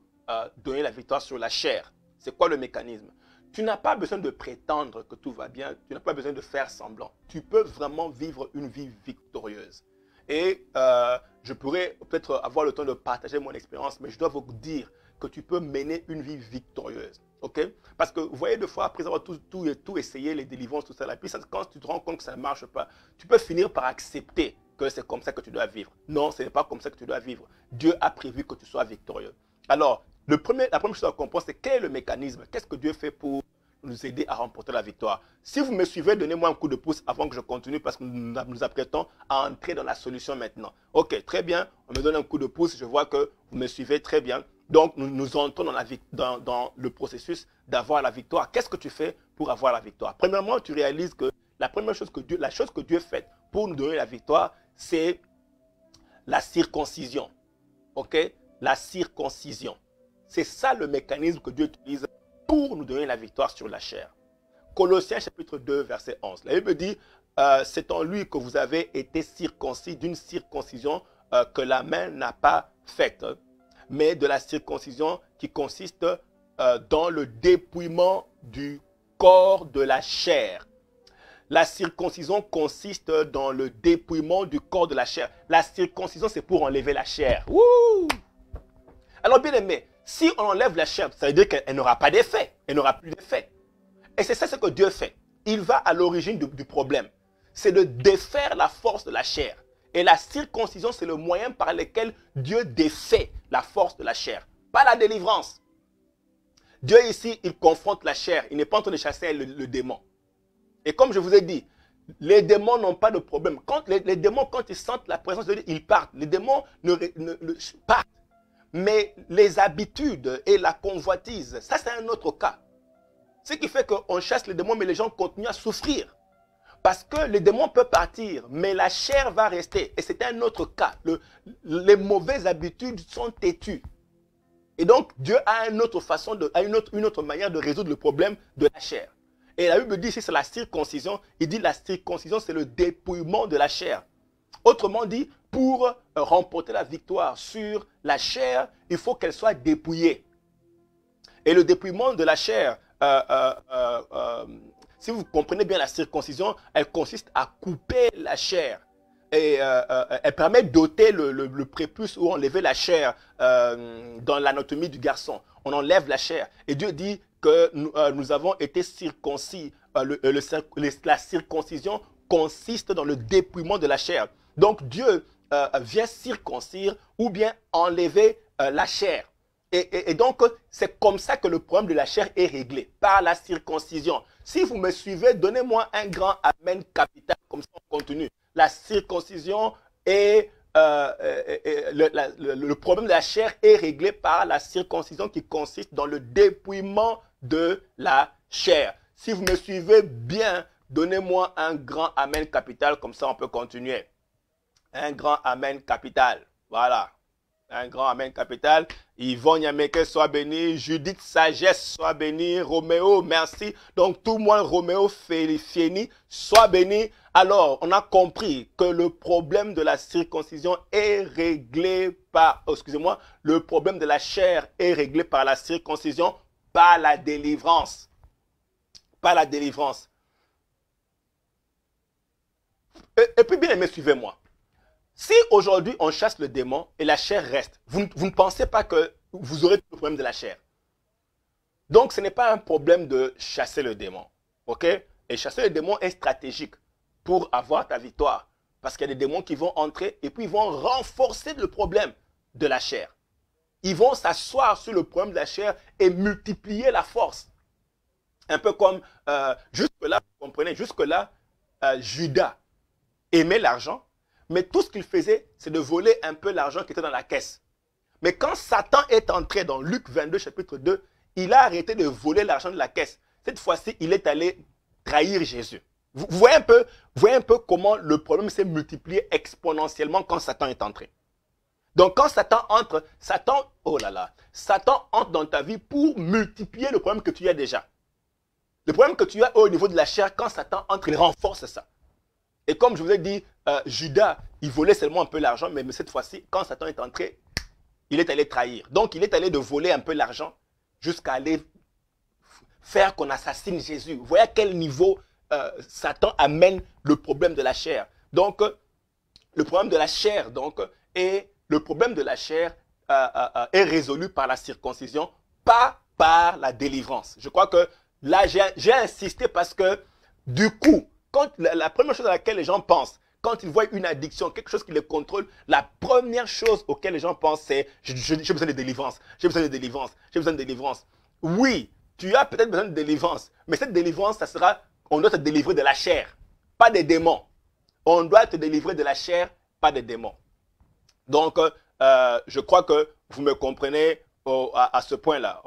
donner la victoire sur la chair. C'est quoi le mécanisme? Tu n'as pas besoin de prétendre que tout va bien. Tu n'as pas besoin de faire semblant. Tu peux vraiment vivre une vie victorieuse. Et je pourrais peut-être avoir le temps de partager mon expérience, mais je dois vous dire que tu peux mener une vie victorieuse. Okay? Parce que vous voyez, des fois, après avoir tout essayé, les délivrances, tout ça, et puis quand tu te rends compte que ça ne marche pas, tu peux finir par accepter que c'est comme ça que tu dois vivre. Non, ce n'est pas comme ça que tu dois vivre. Dieu a prévu que tu sois victorieux. Alors, la première chose à comprendre, c'est quel est le mécanisme? Qu'est-ce que Dieu fait pour nous aider à remporter la victoire? Si vous me suivez, donnez-moi un coup de pouce avant que je continue parce que nous nous apprêtons à entrer dans la solution maintenant. Ok, très bien. On me donne un coup de pouce. Je vois que vous me suivez très bien. Donc, nous entrons dans le processus d'avoir la victoire. Qu'est-ce que tu fais pour avoir la victoire? Premièrement, tu réalises que la chose que Dieu fait pour nous donner la victoire, c'est la circoncision. Ok? La circoncision. C'est ça le mécanisme que Dieu utilise pour nous donner la victoire sur la chair. Colossiens chapitre 2, verset 11. La Bible dit, c'est en lui que vous avez été circoncis d'une circoncision que la main n'a pas faite, mais de la circoncision qui consiste dans le dépouillement du corps de la chair. La circoncision consiste dans le dépouillement du corps de la chair. La circoncision, c'est pour enlever la chair. Wouh! Alors, bien aimé, si on enlève la chair, ça veut dire qu'elle n'aura pas d'effet. Elle n'aura plus d'effet. Et c'est ça ce que Dieu fait. Il va à l'origine du problème. C'est de défaire la force de la chair. Et la circoncision, c'est le moyen par lequel Dieu défait la force de la chair. Pas la délivrance. Dieu ici, il confronte la chair. Il n'est pas en train de chasser le démon. Et comme je vous ai dit, les démons n'ont pas de problème. Quand les démons, quand ils sentent la présence de Dieu, ils partent. Les démons partent. Mais les habitudes et la convoitise, ça c'est un autre cas. Ce qui fait qu'on chasse les démons, mais les gens continuent à souffrir. Parce que les démons peuvent partir, mais la chair va rester. Et c'est un autre cas. Les mauvaises habitudes sont têtues. Et donc, Dieu a une autre façon, une autre manière de résoudre le problème de la chair. Et la Bible dit ici, c'est la circoncision. Il dit la circoncision, c'est le dépouillement de la chair. Autrement dit, pour remporter la victoire sur la chair, il faut qu'elle soit dépouillée. Et le dépouillement de la chair, si vous comprenez bien la circoncision, elle consiste à couper la chair. Et elle permet d'ôter le prépuce ou enlever la chair dans l'anatomie du garçon. On enlève la chair. Et Dieu dit que nous avons été circoncis. La circoncision consiste dans le dépouillement de la chair. Donc Dieu vient circoncire ou bien enlever la chair. Et donc, c'est comme ça que le problème de la chair est réglé, par la circoncision. Si vous me suivez, donnez-moi un grand amen capital, comme ça on continue. La circoncision et le problème de la chair est réglé par la circoncision qui consiste dans le dépouillement de la chair. Si vous me suivez bien, donnez-moi un grand amen capital, comme ça on peut continuer. Un grand amen capital, voilà. Un grand amen capital. Yvonne Yameke, sois béni. Judith Sagesse, sois béni. Roméo, merci. Donc tout le monde, Roméo Fieni, sois béni. Alors, on a compris que le problème de la circoncision est réglé par, excusez-moi, le problème de la chair est réglé par la circoncision, par la délivrance. Par la délivrance. Et puis bien aimé, suivez-moi. Si aujourd'hui on chasse le démon et la chair reste, vous ne pensez pas que vous aurez le problème de la chair. Donc ce n'est pas un problème de chasser le démon. Ok? Et chasser le démon est stratégique pour avoir ta victoire. Parce qu'il y a des démons qui vont entrer et puis ils vont renforcer le problème de la chair. Ils vont s'asseoir sur le problème de la chair et multiplier la force. Un peu comme, jusque-là, vous comprenez, jusque-là, Judas aimait l'argent. Mais tout ce qu'il faisait, c'est de voler un peu l'argent qui était dans la caisse. Mais quand Satan est entré dans Luc 22, chapitre 2, il a arrêté de voler l'argent de la caisse. Cette fois-ci, il est allé trahir Jésus. Vous voyez un peu comment le problème s'est multiplié exponentiellement quand Satan est entré. Donc quand Satan entre, Satan entre dans ta vie pour multiplier le problème que tu as déjà. Le problème que tu as au niveau de la chair, quand Satan entre, il renforce ça. Et comme je vous ai dit, Judas, il volait seulement un peu l'argent, mais cette fois-ci, quand Satan est entré, il est allé trahir. Donc, il est allé de voler un peu l'argent jusqu'à aller faire qu'on assassine Jésus. Vous voyez à quel niveau Satan amène le problème de la chair. Donc, le problème de la chair, est résolu par la circoncision, pas par la délivrance. Je crois que là, j'ai insisté parce que, du coup, quand la première chose à laquelle les gens pensent, quand ils voient une addiction, quelque chose qui les contrôle, la première chose auquel les gens pensent, c'est j'ai besoin de délivrance, j'ai besoin de délivrance, j'ai besoin de délivrance. Oui, tu as peut-être besoin de délivrance, mais cette délivrance, ça sera, on doit te délivrer de la chair, pas des démons. On doit te délivrer de la chair, pas des démons. Donc, je crois que vous me comprenez à ce point-là.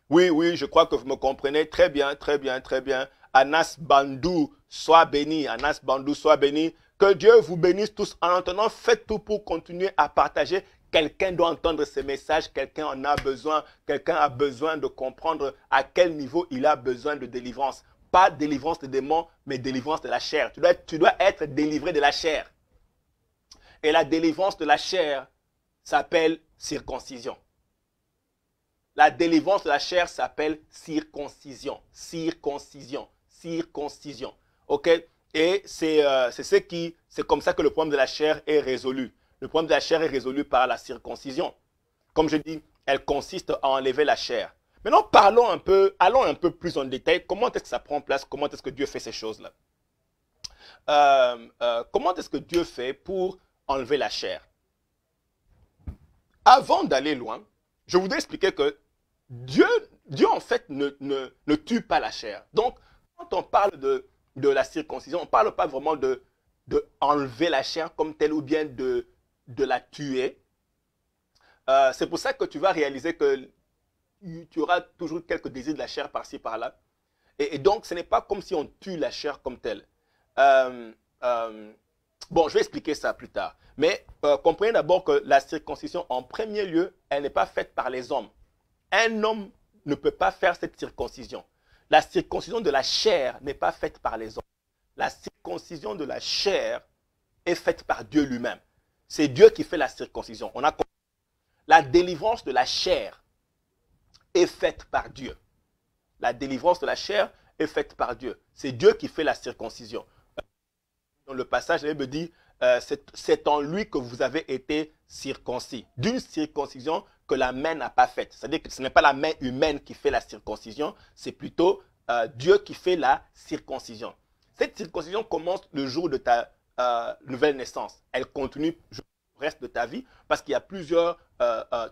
Oui, je crois que vous me comprenez très bien, très bien, très bien. Anas Bandou, sois béni. Anas Bandou, sois béni. Que Dieu vous bénisse tous. En attendant, faites tout pour continuer à partager. Quelqu'un doit entendre ces messages. Quelqu'un en a besoin. Quelqu'un a besoin de comprendre à quel niveau il a besoin de délivrance. Pas délivrance des démons, mais délivrance de la chair. Tu dois être délivré de la chair. Et la délivrance de la chair s'appelle circoncision. La délivrance de la chair s'appelle circoncision. Circoncision. circoncision. OK? Et c'est comme ça que le problème de la chair est résolu. Le problème de la chair est résolu par la circoncision. Comme je dis, elle consiste à enlever la chair. Maintenant, allons un peu plus en détail. Comment est-ce que ça prend place? Comment est-ce que Dieu fait ces choses-là? Comment est-ce que Dieu fait pour enlever la chair? Avant d'aller loin, je voudrais expliquer que Dieu en fait, ne tue pas la chair. Donc, quand on parle de la circoncision, on ne parle pas vraiment de enlever la chair comme telle ou bien de la tuer. C'est pour ça que tu vas réaliser que tu auras toujours quelques désirs de la chair par-ci, par-là. Et donc, ce n'est pas comme si on tue la chair comme telle. Bon, je vais expliquer ça plus tard. Mais comprenez d'abord que la circoncision, en premier lieu, elle n'est pas faite par les hommes. Un homme ne peut pas faire cette circoncision. La circoncision de la chair n'est pas faite par les hommes. La circoncision de la chair est faite par Dieu lui-même. C'est Dieu qui fait la circoncision. On a compris. La délivrance de la chair est faite par Dieu. La délivrance de la chair est faite par Dieu. C'est Dieu qui fait la circoncision. Dans le passage, il me dit, c'est en lui que vous avez été circoncis. D'une circoncision que la main n'a pas faite. C'est-à-dire que ce n'est pas la main humaine qui fait la circoncision, c'est plutôt Dieu qui fait la circoncision. Cette circoncision commence le jour de ta nouvelle naissance. Elle continue le reste de ta vie parce qu'il y a plusieurs...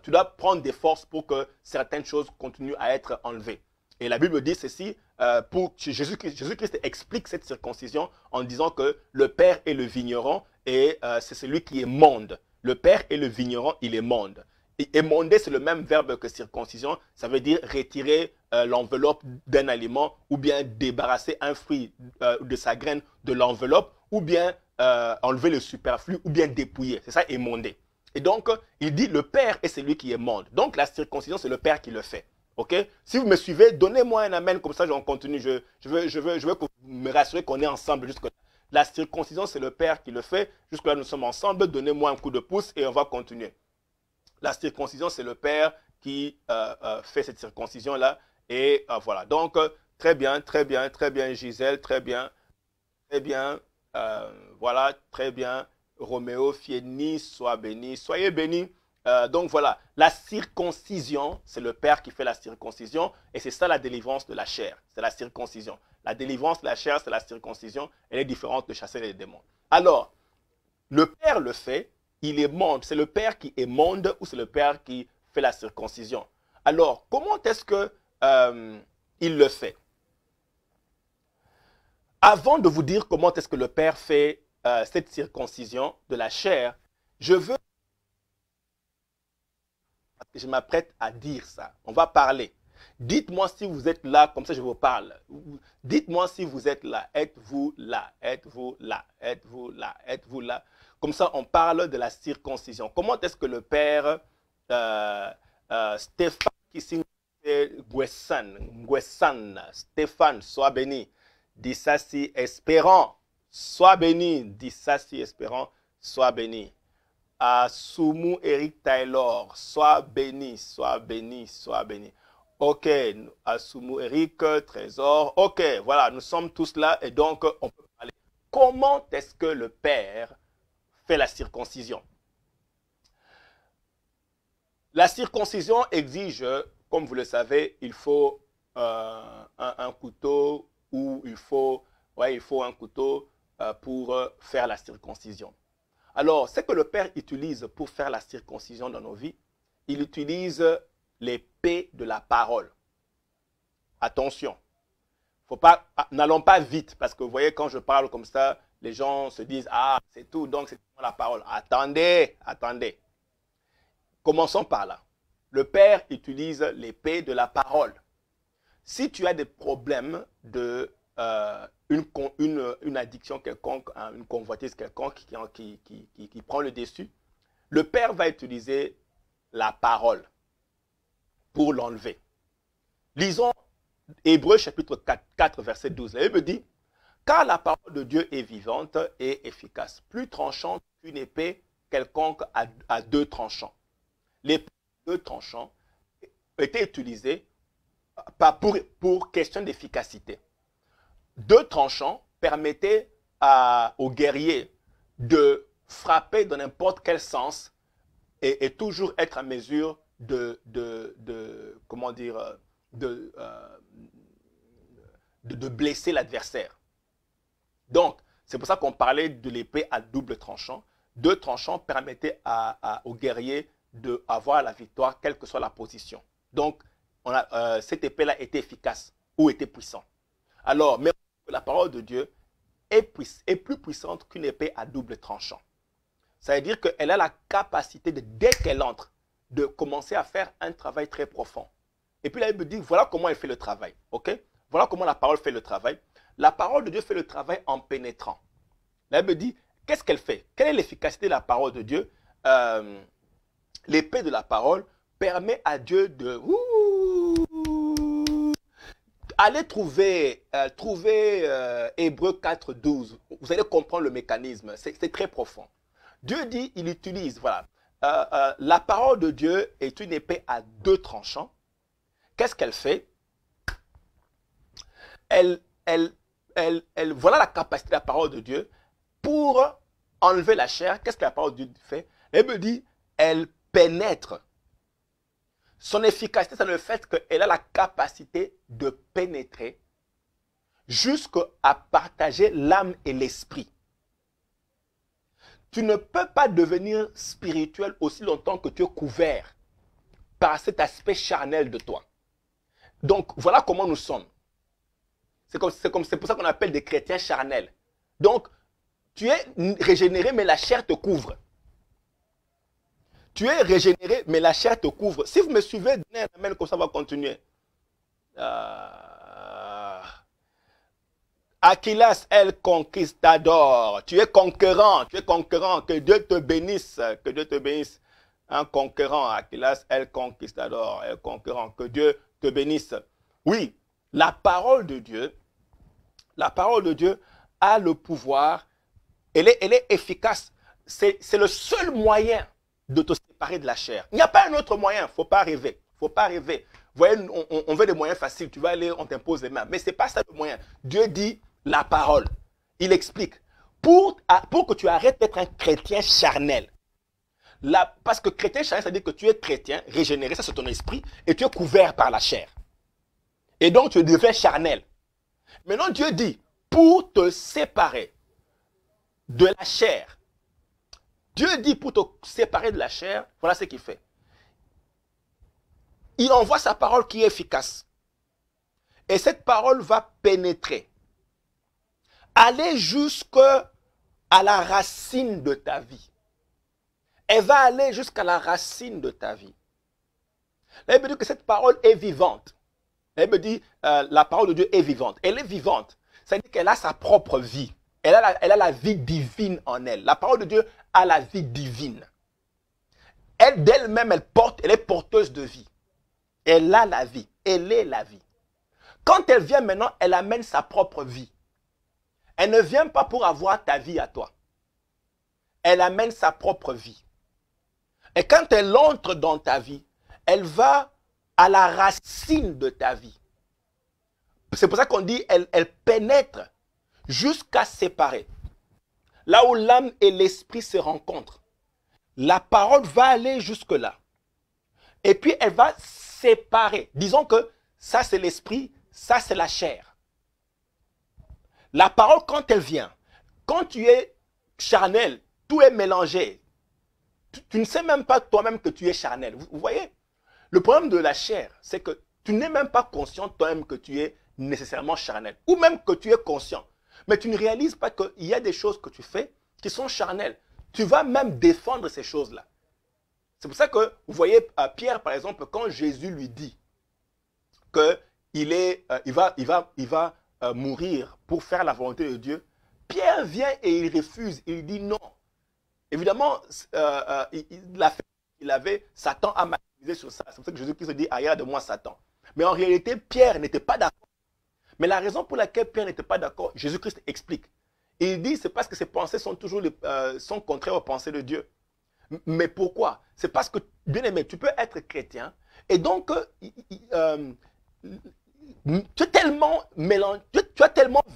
tu dois prendre des forces pour que certaines choses continuent à être enlevées. Et la Bible dit ceci, Jésus-Christ explique cette circoncision en disant que le père est le vigneron et c'est celui qui émonde. Le père est le vigneron, il émonde. Et émonder, c'est le même verbe que circoncision. Ça veut dire retirer l'enveloppe d'un aliment ou bien débarrasser un fruit de sa graine de l'enveloppe ou bien enlever le superflu ou bien dépouiller. C'est ça, émonder. Et donc, il dit le père est celui qui émonde. Donc, la circoncision, c'est le père qui le fait. Ok? Si vous me suivez, donnez-moi un amen, comme ça j'en continue. Je veux que vous me rassurez qu'on est ensemble jusque-là. La circoncision, c'est le père qui le fait. Jusque-là, nous sommes ensemble. Donnez-moi un coup de pouce et on va continuer. La circoncision, c'est le père qui fait cette circoncision-là. Et voilà. Donc, très bien, Gisèle, très bien. Voilà, très bien. Roméo, Fieni, sois béni. Soyez bénis. Donc voilà, la circoncision, c'est le père qui fait la circoncision et c'est ça la délivrance de la chair, c'est la circoncision. La délivrance de la chair, c'est la circoncision, elle est différente de chasser les démons. Alors, le père le fait, il émonde, c'est le père qui émonde ou c'est le père qui fait la circoncision. Alors, comment est-ce que il le fait? Avant de vous dire comment est-ce que le père fait cette circoncision de la chair, je m'apprête à dire ça. On va parler. Dites-moi si vous êtes là, comme ça je vous parle. Dites-moi si vous êtes là. Êtes-vous là? Êtes-vous là? Êtes-vous là? Êtes-vous là? Comme ça, on parle de la circoncision. Comment est-ce que le père Stéphane qui signe Nguessan, Stéphane, sois béni. Dissassi espérant, sois béni. Dissassi espérant, sois béni. Asumu Eric Taylor, sois béni, sois béni, sois béni. Ok, Asumu Eric, Trésor. Ok, voilà, nous sommes tous là et donc on peut parler. Comment est-ce que le père fait la circoncision? La circoncision exige, comme vous le savez, il faut un couteau ou il faut un couteau pour faire la circoncision. Alors, ce que le Père utilise pour faire la circoncision dans nos vies, il utilise l'épée de la parole. Attention, n'allons pas vite, parce que vous voyez, quand je parle comme ça, les gens se disent, ah, c'est tout, donc c'est la parole. Attendez. Commençons par là. Le Père utilise l'épée de la parole. Si tu as des problèmes de une addiction quelconque, une convoitise quelconque qui prend le dessus, le Père va utiliser la parole pour l'enlever. Lisons Hébreux chapitre 4 verset 12. La Bible dit, car la parole de Dieu est vivante et efficace, plus tranchante qu'une épée quelconque à deux tranchants. L'épée à deux tranchants était utilisée pour question d'efficacité. 2 tranchants permettaient aux guerriers de frapper dans n'importe quel sens et toujours être en mesure comment dire, de blesser l'adversaire. Donc, c'est pour ça qu'on parlait de l'épée à double tranchant. 2 tranchants permettaient aux guerriers d'avoir la victoire, quelle que soit la position. Donc, cette épée-là était efficace ou était puissante. Alors, mais la parole de Dieu est plus puissante qu'une épée à double tranchant. Ça veut dire qu'elle a la capacité, dès qu'elle entre, de commencer à faire un travail très profond. Et puis la Bible dit, voilà comment elle fait le travail. Okay? Voilà comment la parole fait le travail. La parole de Dieu fait le travail en pénétrant. La Bible dit, qu'est-ce qu'elle fait? Quelle est l'efficacité de la parole de Dieu? L'épée de la parole permet à Dieu de... Allez trouver Hébreux 4, 12. Vous allez comprendre le mécanisme. C'est très profond. Dieu dit, il utilise, voilà. La parole de Dieu est une épée à 2 tranchants. Qu'est-ce qu'elle fait? Voilà la capacité de la parole de Dieu pour enlever la chair. Qu'est-ce que la parole de Dieu fait? Elle me dit, elle pénètre. Son efficacité, c'est le fait qu'elle a la capacité de pénétrer jusqu'à partager l'âme et l'esprit. Tu ne peux pas devenir spirituel aussi longtemps que tu es couvert par cet aspect charnel de toi. Donc, voilà comment nous sommes. C'est pour ça qu'on appelle des chrétiens charnels. Donc, tu es régénéré, mais la chair te couvre. Tu es régénéré, mais la chair te couvre. Si vous me suivez, donnez un amen, comme ça va continuer. Aquilas el conquistador. Tu es conquérant. Que Dieu te bénisse. Que Dieu te bénisse. Un conquérant. Aquilas el conquistador. El conquérant. Que Dieu te bénisse. Oui, la parole de Dieu a le pouvoir. Elle est efficace. C'est le seul moyen de te séparer de la chair. Il n'y a pas un autre moyen. Il ne faut pas rêver. Faut pas rêver. Vous voyez, on veut des moyens faciles. Tu vas aller, on t'impose les mains. Mais ce n'est pas ça le moyen. Dieu dit la parole. Il explique. Pour que tu arrêtes d'être un chrétien charnel. Parce que chrétien charnel, ça veut dire que tu es chrétien, régénéré, ça c'est ton esprit, et tu es couvert par la chair. Et donc tu deviens charnel. Maintenant Dieu dit, pour te séparer de la chair, Dieu dit pour te séparer de la chair, voilà ce qu'il fait. Il envoie sa parole qui est efficace. Et cette parole va pénétrer. Aller jusqu'à la racine de ta vie. Elle va aller jusqu'à la racine de ta vie. La Bible dit que cette parole est vivante. La Bible dit la parole de Dieu est vivante. Elle est vivante. Ça veut dire qu'elle a sa propre vie. Elle a la vie divine en elle. La parole de Dieu a la vie divine. Elle d'elle-même, elle est porteuse de vie. Elle a la vie. Elle est la vie. Quand elle vient maintenant, elle amène sa propre vie. Elle ne vient pas pour avoir ta vie à toi. Elle amène sa propre vie. Et quand elle entre dans ta vie, elle va à la racine de ta vie. C'est pour ça qu'on dit elle pénètre jusqu'à séparer. Là où l'âme et l'esprit se rencontrent, la parole va aller jusque-là. Et puis elle va séparer. Disons que ça c'est l'esprit, ça c'est la chair. La parole quand elle vient, quand tu es charnel, tout est mélangé. Tu ne sais même pas toi-même que tu es charnel. Vous voyez? Le problème de la chair, c'est que tu n'es même pas conscient toi-même que tu es nécessairement charnel. Ou même que tu es conscient. Mais tu ne réalises pas qu'il y a des choses que tu fais qui sont charnelles. Tu vas même défendre ces choses-là. C'est pour ça que, vous voyez, Pierre, par exemple, quand Jésus lui dit qu'il va mourir pour faire la volonté de Dieu, Pierre vient et il refuse. Il dit non. Évidemment, la fait qu'il avait, Satan a maximisé sur ça. C'est pour ça que Jésus-Christ dit, arrière de moi, Satan. Mais en réalité, Pierre n'était pas d'accord. Mais la raison pour laquelle Pierre n'était pas d'accord, Jésus-Christ explique. Il dit, c'est parce que ses pensées sont toujours sont contraires aux pensées de Dieu. Mais pourquoi? C'est parce que, bien aimé, tu peux être chrétien et donc tu es tellement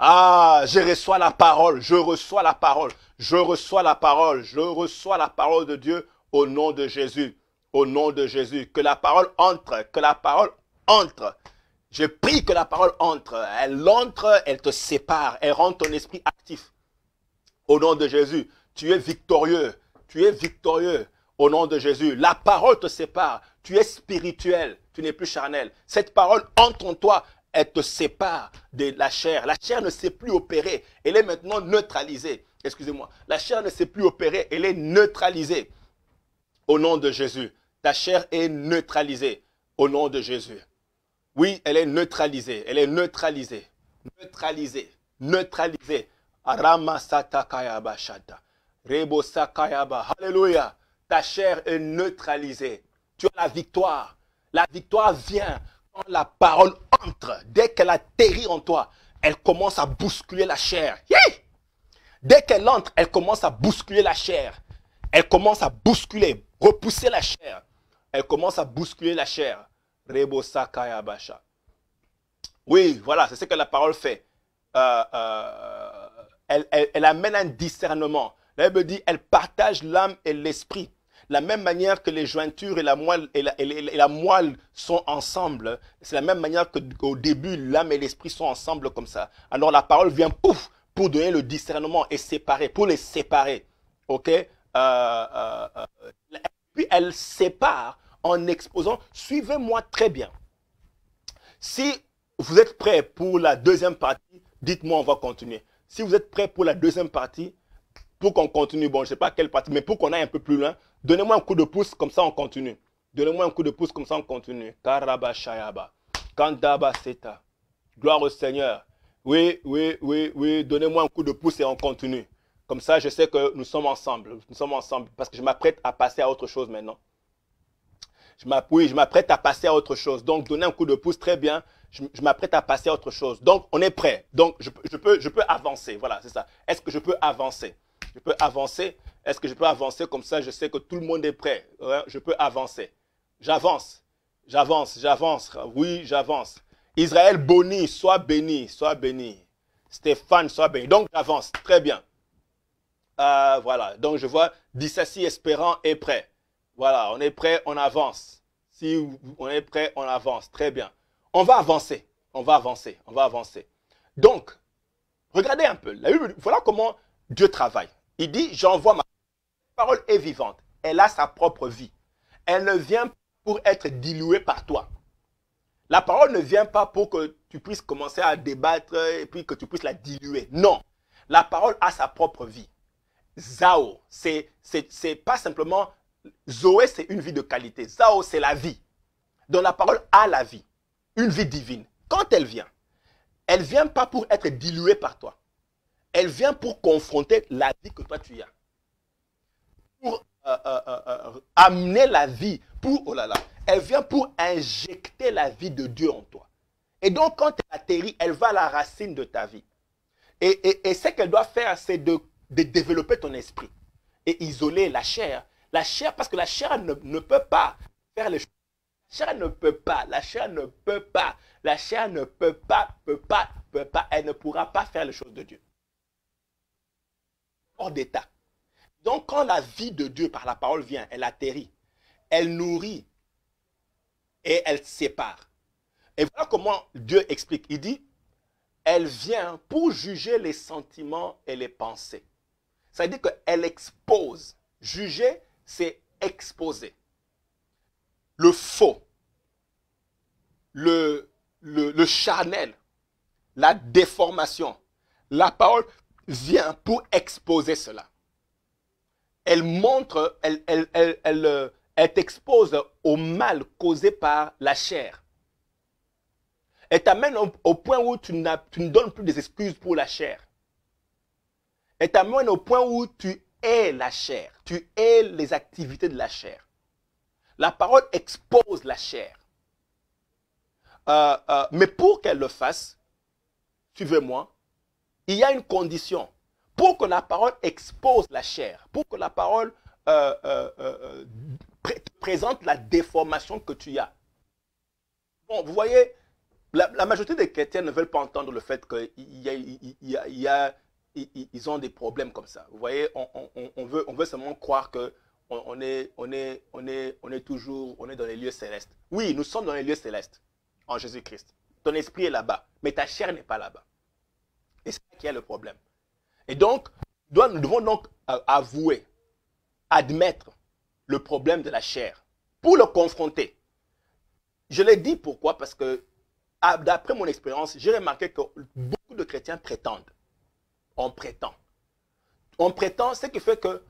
Ah, je reçois la parole, je reçois la parole, je reçois la parole, je reçois la parole de Dieu au nom de Jésus. Au nom de Jésus. Que la parole entre, que la parole entre. Je prie que la parole entre. Elle entre, elle te sépare, elle rend ton esprit actif. Au nom de Jésus, tu es victorieux. Tu es victorieux. Au nom de Jésus, la parole te sépare. Tu es spirituel, tu n'es plus charnel. Cette parole entre en toi, elle te sépare de la chair. La chair ne sait plus opérer. Elle est maintenant neutralisée. Excusez-moi. La chair ne sait plus opérer. Elle est neutralisée. Au nom de Jésus. Ta chair est neutralisée. Au nom de Jésus. Oui, elle est neutralisée. Elle est neutralisée. Neutralisée. Neutralisée. Aramasata shata. Rebo sakayaba. Alléluia. Ta chair est neutralisée. Tu as la victoire. La victoire vient quand la parole entre. Dès qu'elle atterrit en toi, elle commence à bousculer la chair. Dès qu'elle entre, elle commence à bousculer la chair. Elle commence à bousculer, repousser la chair. Elle commence à bousculer la chair. Rebo sakaya basha. Oui, voilà, c'est ce que la parole fait. Elle amène un discernement. La Bible dit, elle partage l'âme et l'esprit. La même manière que les jointures et la moelle sont ensemble, c'est la même manière qu'au début, l'âme et l'esprit sont ensemble comme ça. Alors la parole vient, pouf, pour donner le discernement et séparer, pour les séparer. Ok? Puis elle sépare en exposant. Suivez-moi très bien. Si vous êtes prêts pour la deuxième partie, dites-moi, on va continuer. Si vous êtes prêts pour la deuxième partie, pour qu'on continue, bon, je ne sais pas quelle partie, mais pour qu'on aille un peu plus loin, donnez-moi un coup de pouce, comme ça on continue. Donnez-moi un coup de pouce, comme ça on continue. Karaba Shayaba. Kandaba Seta. Gloire au Seigneur. Oui, donnez-moi un coup de pouce et on continue. Comme ça, je sais que nous sommes ensemble. Nous sommes ensemble parce que je m'apprête à passer à autre chose maintenant. Je m'apprête à passer à autre chose. Donc, donnez un coup de pouce, très bien. Je m'apprête à passer à autre chose. Donc, on est prêt. Donc, je peux avancer. Voilà, c'est ça. Est-ce que je peux avancer? Je peux avancer. Est-ce que je peux avancer? Comme ça, je sais que tout le monde est prêt. Ouais, je peux avancer. J'avance. Oui, j'avance. Israël Boni, sois béni, sois béni. Stéphane, sois béni. Donc, j'avance. Très bien. Voilà. Donc, je vois Dissassi Espérant est prêt. Voilà, on est prêt, on avance. Si on est prêt, on avance. Très bien. On va avancer. Donc, regardez un peu. La Bible, voilà comment Dieu travaille. Il dit, j'envoie ma parole est vivante. Elle a sa propre vie. Elle ne vient pas pour être diluée par toi. La parole ne vient pas pour que tu puisses commencer à débattre et puis que tu puisses la diluer. Non. La parole a sa propre vie. Zao, c'est pas simplement... Zoé, c'est une vie de qualité. Zao, c'est la vie. Donc la parole a la vie. Une vie divine. Quand elle vient pas pour être diluée par toi. Elle vient pour confronter la vie que toi tu as. Pour amener la vie. Elle vient pour injecter la vie de Dieu en toi. Et donc quand elle atterrit, elle va à la racine de ta vie. Et ce qu'elle doit faire, c'est de développer ton esprit. Et isoler la chair. La chair, parce que la chair ne peut pas faire les choses. La chair ne peut pas. Elle ne pourra pas faire les choses de Dieu. Hors d'état. Donc, quand la vie de Dieu par la parole vient, elle atterrit, elle nourrit et elle sépare. Et voilà comment Dieu explique. Il dit, elle vient pour juger les sentiments et les pensées. Ça veut dire qu'elle expose. Juger, c'est exposer. Le faux, le charnel, la déformation. La parole vient pour exposer cela. Elle montre, elle t'expose au mal causé par la chair. Elle t'amène au point où tu ne donnes plus des excuses pour la chair. Elle t'amène au point où tu hais la chair. Tu hais les activités de la chair. La parole expose la chair. Mais pour qu'elle le fasse, suivez-moi, il y a une condition. Pour que la parole expose la chair, pour que la parole présente la déformation que tu as. Bon, vous voyez, la majorité des chrétiens ne veulent pas entendre le fait qu'ils ont des problèmes comme ça. Vous voyez, on veut seulement croire que on est toujours, on est dans les lieux célestes. Oui, nous sommes dans les lieux célestes en Jésus-Christ. Ton esprit est là-bas, mais ta chair n'est pas là-bas. Et c'est ça qui est le problème. Et donc, nous devons donc avouer, admettre le problème de la chair pour le confronter. Je l'ai dit pourquoi? Parce que d'après mon expérience, j'ai remarqué que beaucoup de chrétiens prétendent. On prétend. On prétend, ce qui fait que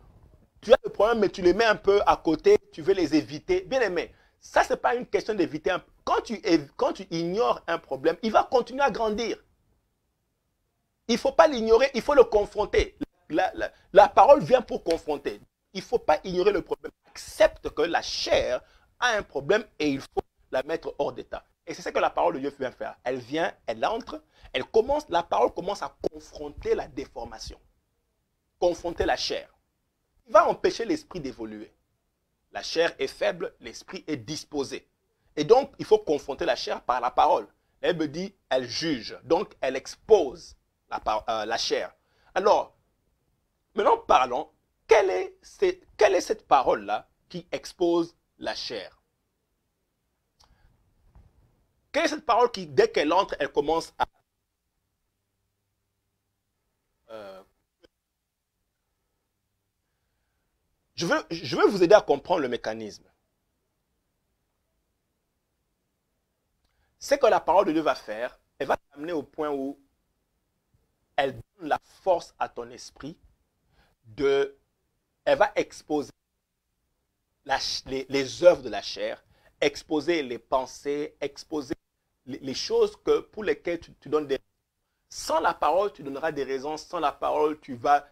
tu as le problème, mais tu les mets un peu à côté, tu veux les éviter. Bien aimé, ça, ce n'est pas une question d'éviter. Quand tu ignores un problème, il va continuer à grandir. Il ne faut pas l'ignorer, il faut le confronter. La parole vient pour confronter. Il ne faut pas ignorer le problème. Accepte que la chair a un problème et il faut la mettre hors d'état. Et c'est ce que la parole de Dieu vient faire. Elle vient, elle entre, la parole commence à confronter la déformation. Confronter la chair. Il va empêcher l'esprit d'évoluer. La chair est faible, l'esprit est disposé. Et donc, il faut confronter la chair par la parole. Elle me dit, elle juge. Donc, elle expose la chair. Alors, maintenant parlons, quelle est cette parole-là qui expose la chair? Quelle est cette parole qui, dès qu'elle entre, elle commence à... Je veux vous aider à comprendre le mécanisme. Ce que la parole de Dieu va faire, elle va t'amener au point où elle donne la force à ton esprit elle va exposer les œuvres de la chair, exposer les pensées, exposer les choses pour lesquelles tu donnes des raisons. Sans la parole, tu donneras des raisons. Sans la parole, tu vas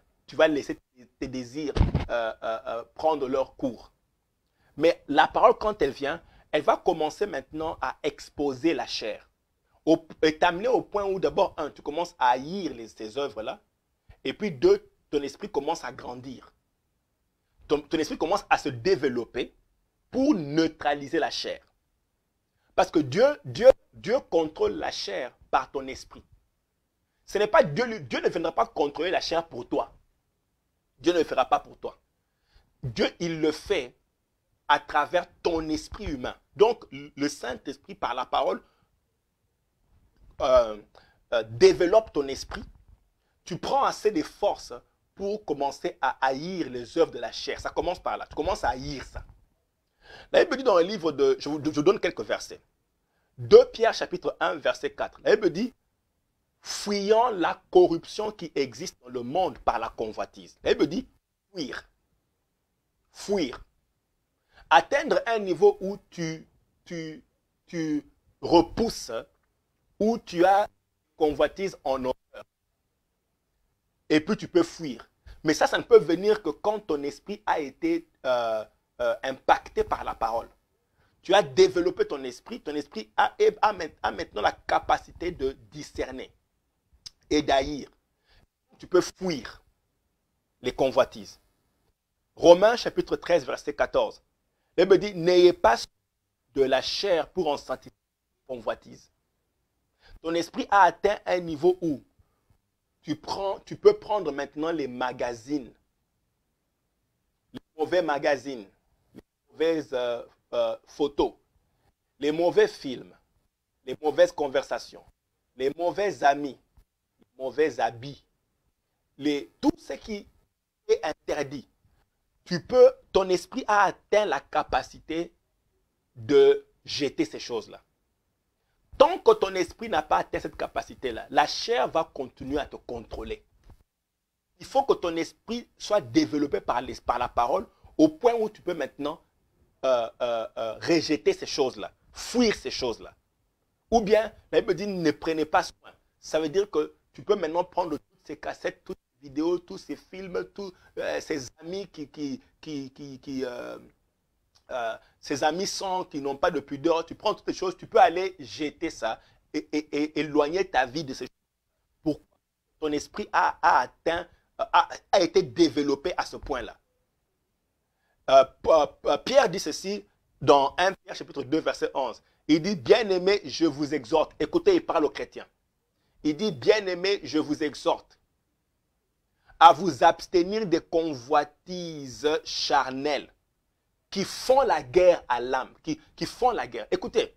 laisser tes désirs prendre leur cours. Mais la parole, quand elle vient, elle va commencer maintenant à exposer la chair. Et t'amener au point où d'abord, tu commences à haïr ces œuvres-là. Et puis deux, ton esprit commence à grandir. Ton esprit commence à se développer pour neutraliser la chair. Parce que Dieu contrôle la chair par ton esprit. Ce n'est pas Dieu ne viendra pas contrôler la chair pour toi. Dieu ne le fera pas pour toi. Dieu, il le fait à travers ton esprit humain. Donc, le Saint-Esprit, par la parole, développe ton esprit. Tu prends assez de force pour commencer à haïr les œuvres de la chair. Ça commence par là. Tu commences à haïr ça. La Bible dit dans le livre de... Je vous donne quelques versets. 2 Pierre chapitre 1, verset 4. La Bible dit, fuyant la corruption qui existe dans le monde par la convoitise. La Bible dit, fuir. Fuir. Atteindre un niveau où tu repousses, où tu as convoitise en horreur. Et puis tu peux fuir. Mais ça ne peut venir que quand ton esprit a été impacté par la parole. Tu as développé ton esprit a maintenant la capacité de discerner et d'haïr. Tu peux fuir les convoitises. Romains chapitre 13, verset 14. La Bible dit, n'ayez pas de la chair pour en satisfaire les convoitises. Ton esprit a atteint un niveau où tu peux prendre maintenant les magazines, les mauvais magazines, les mauvaises photos, les mauvais films, les mauvaises conversations, les mauvais amis, les mauvais habits, tout ce qui est interdit. Ton esprit a atteint la capacité de jeter ces choses-là. Tant que ton esprit n'a pas atteint cette capacité-là, la chair va continuer à te contrôler. Il faut que ton esprit soit développé par la parole au point où tu peux maintenant rejeter ces choses-là, fuir ces choses-là. Ou bien, la Bible dit, ne prenez pas soin. Ça veut dire que tu peux maintenant prendre toutes ces cassettes, toutes ces vidéos, tous ces films, tous ces amis ces amis qui n'ont pas de pudeur, tu prends toutes les choses, tu peux aller jeter ça et éloigner ta vie de ces choses. Pourquoi? Ton esprit a été développé à ce point-là. Pierre dit ceci dans 1 Pierre chapitre 2 verset 11. Il dit, bien-aimé, je vous exhorte. Écoutez, il parle aux chrétiens. Il dit, bien-aimé, je vous exhorte à vous abstenir des convoitises charnelles qui font la guerre à l'âme, qui font la guerre. Écoutez,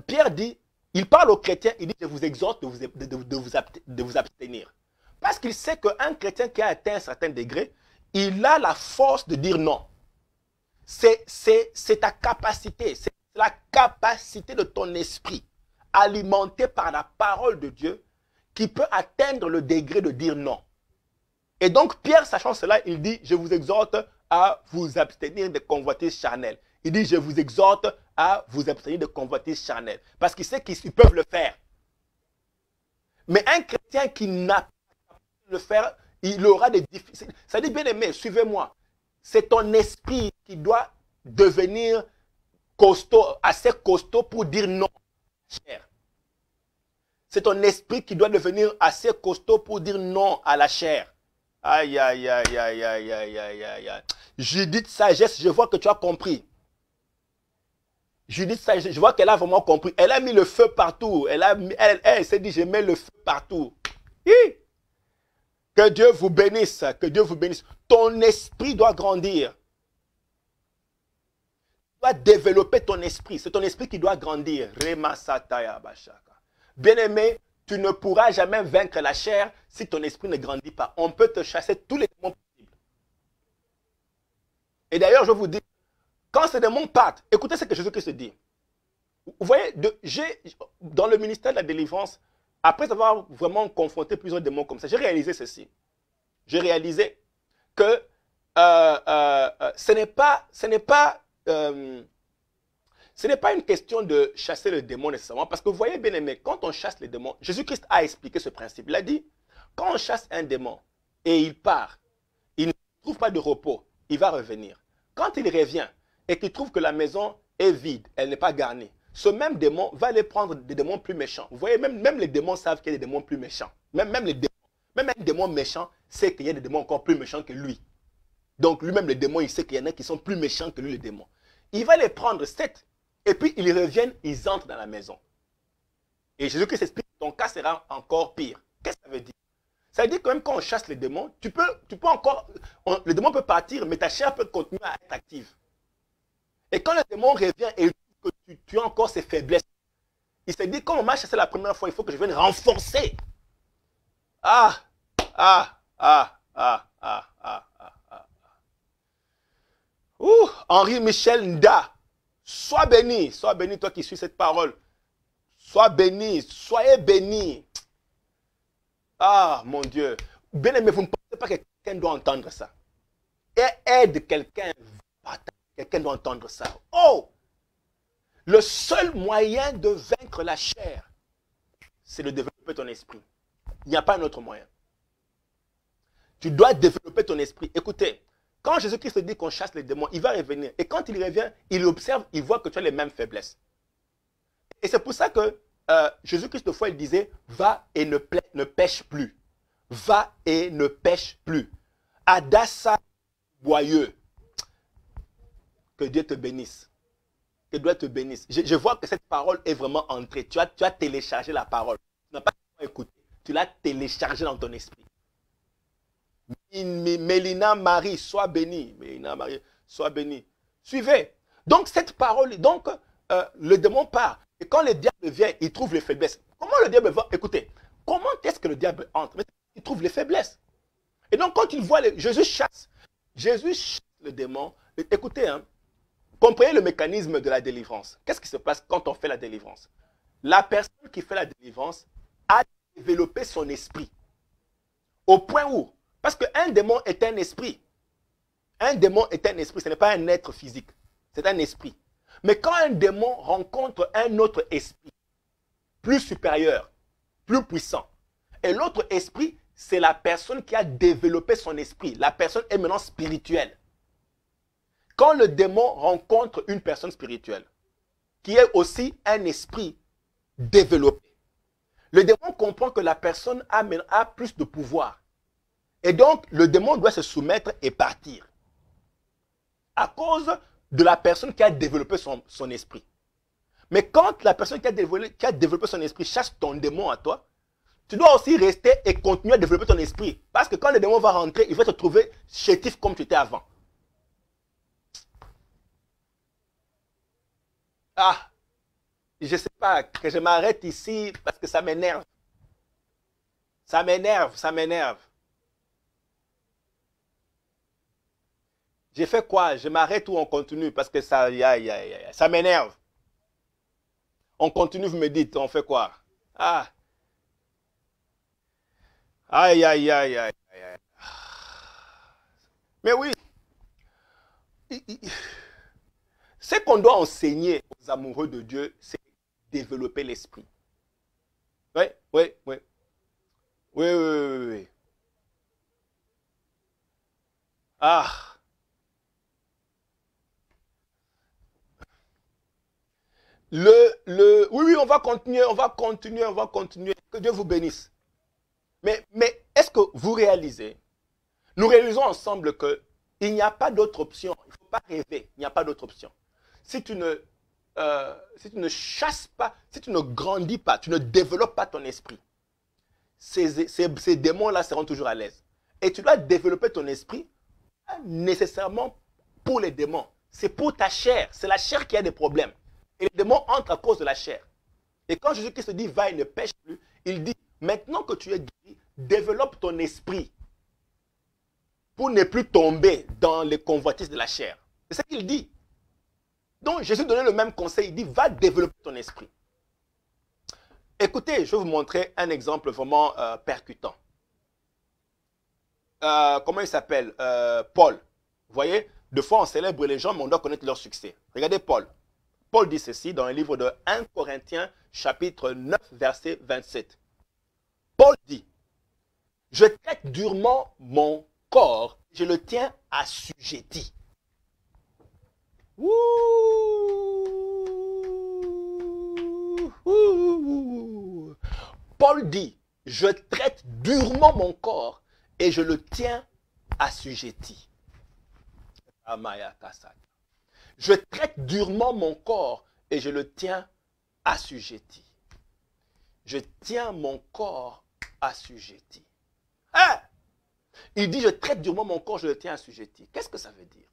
Pierre dit, il parle aux chrétiens, il dit, je vous exhorte de vous abstenir. Parce qu'il sait qu'un chrétien qui a atteint un certain degré, il a la force de dire non. C'est ta capacité, c'est la capacité de ton esprit, alimenté par la parole de Dieu, qui peut atteindre le degré de dire non. Et donc Pierre, sachant cela, il dit, je vous exhorte à vous abstenir des convoitises charnelles. Il dit, je vous exhorte à vous abstenir de convoitises charnelles. Parce qu'il sait qu'ils peuvent le faire. Mais un chrétien qui n'a pas le faire, il aura des difficultés. Ça dit, bien aimé, suivez-moi. C'est ton esprit qui doit devenir costaud, assez costaud pour dire non à la chair. C'est ton esprit qui doit devenir assez costaud pour dire non à la chair. Aïe, aïe, aïe, aïe, aïe, aïe, aïe, aïe, aïe. Judith Sagesse, je vois que tu as compris. Judith Sagesse, je vois qu'elle a vraiment compris. Elle a mis le feu partout. Elle s'est dit, je mets le feu partout. Hi! Que Dieu vous bénisse, que Dieu vous bénisse. Ton esprit doit grandir. Tu dois développer ton esprit. C'est ton esprit qui doit grandir. Bien-aimé, tu ne pourras jamais vaincre la chair si ton esprit ne grandit pas. On peut te chasser tous les démons possibles. Et d'ailleurs, je vous dis, quand ces démons partent, écoutez ce que Jésus-Christ dit. Vous voyez, dans le ministère de la délivrance, après avoir vraiment confronté plusieurs démons comme ça, j'ai réalisé ceci. J'ai réalisé que ce n'est pas une question de chasser le démon nécessairement. Parce que vous voyez, bien aimé, quand on chasse les démons, Jésus-Christ a expliqué ce principe. Il a dit, quand on chasse un démon et il part, il ne trouve pas de repos, il va revenir. Quand il revient et qu'il trouve que la maison est vide, elle n'est pas garnie, ce même démon va aller prendre des démons plus méchants. Vous voyez, même les démons savent qu'il y a des démons plus méchants. Même un démon méchant sait qu'il y a des démons encore plus méchants que lui. Donc lui-même, le démon, il sait qu'il y en a qui sont plus méchants que lui, le démon. Il va les prendre 7. Et puis ils reviennent, ils entrent dans la maison. Et Jésus-Christ explique que ton cas sera encore pire. Qu'est-ce que ça veut dire? Ça veut dire que même quand on chasse les démons, tu peux encore, le démon peut partir, mais ta chair peut continuer à être active. Et quand le démon revient et que tu as encore ses faiblesses, il se dit, comme on m'a chassé la première fois, il faut que je vienne renforcer. Henri Michel Nda, sois béni toi qui suis cette parole. Sois béni, soyez béni. Ah, mon Dieu. Bien aimé, vous ne pensez pas que quelqu'un doit entendre ça. Et aide quelqu'un. Quelqu'un doit entendre ça. Oh! Le seul moyen de vaincre la chair, c'est de développer ton esprit. Il n'y a pas un autre moyen. Tu dois développer ton esprit. Écoutez, quand Jésus-Christ dit qu'on chasse les démons, il va revenir. Et quand il revient, il observe, il voit que tu as les mêmes faiblesses. Et c'est pour ça que Jésus-Christ, de fois, il disait, va et ne pêche plus. Va et ne pêche plus. Adassa Boyeux. Que Dieu te bénisse. Que Dieu te bénisse. Je vois que cette parole est vraiment entrée. Tu as téléchargé la parole. Tu n'as pas écouté. Tu l'as téléchargée dans ton esprit. Mélina Marie, sois bénie. Mélina Marie, sois bénie. Suivez. Donc cette parole, donc le démon part. Et quand le diable vient, il trouve les faiblesses. Comment le diable va? Écoutez, comment est-ce que le diable entre? Il trouve les faiblesses. Et donc quand il voit, Jésus chasse le démon. Écoutez, hein, comprenez le mécanisme de la délivrance. Qu'est-ce qui se passe quand on fait la délivrance? La personne qui fait la délivrance a développé son esprit. Au point où, parce qu'un démon est un esprit. Un démon est un esprit, ce n'est pas un être physique. C'est un esprit. Mais quand un démon rencontre un autre esprit, plus supérieur, plus puissant, et l'autre esprit, c'est la personne qui a développé son esprit. La personne est maintenant spirituelle. Quand le démon rencontre une personne spirituelle, qui est aussi un esprit développé, le démon comprend que la personne a plus de pouvoir. Et donc, le démon doit se soumettre et partir. À cause de la personne qui a développé son esprit. Mais quand la personne qui a développé son esprit chasse ton démon à toi, tu dois aussi rester et continuer à développer ton esprit. Parce que quand le démon va rentrer, il va te trouver chétif comme tu étais avant. Ah, je ne sais pas, que je m'arrête ici parce que ça m'énerve. Ça m'énerve, ça m'énerve. J'ai fait quoi? Je m'arrête ou on continue? Parce que ça, ça m'énerve. On continue, vous me dites, on fait quoi? Ah, aïe, aïe, aïe, aïe, aïe. Mais oui, ce qu'on doit enseigner aux amoureux de Dieu, c'est développer l'esprit. Oui, oui, oui. Oui, oui, oui, oui. Oui. Ah, oui, oui, on va continuer, on va continuer, on va continuer. Que Dieu vous bénisse. Mais est-ce que vous réalisez, nous réalisons ensemble qu'il n'y a pas d'autre option. Il ne faut pas rêver, il n'y a pas d'autre option. Si si tu ne chasses pas, si tu ne grandis pas, tu ne développes pas ton esprit, ces démons-là seront toujours à l'aise. Et tu dois développer ton esprit, pas nécessairement pour les démons. C'est pour ta chair. C'est la chair qui a des problèmes. Et les démons entrent à cause de la chair. Et quand Jésus-Christ dit, va et ne pêche plus, il dit, maintenant que tu es guéri, développe ton esprit pour ne plus tomber dans les convoitises de la chair. C'est ce qu'il dit. Donc Jésus donnait le même conseil, il dit, va développer ton esprit. Écoutez, je vais vous montrer un exemple vraiment percutant. Comment il s'appelle? Paul. Vous voyez, de fois on célèbre les gens, mais on doit connaître leur succès. Regardez Paul. Paul dit ceci dans le livre de 1 Corinthiens, chapitre 9, verset 27. Paul dit, je traite durement mon corps, je le tiens assujetti. Ouh, ouh. Paul dit, je traite durement mon corps et je le tiens assujetti. Je traite durement mon corps et je le tiens assujetti. Je tiens mon corps assujetti. Hein? Il dit, je traite durement mon corps, je le tiens assujetti. Qu'est-ce que ça veut dire?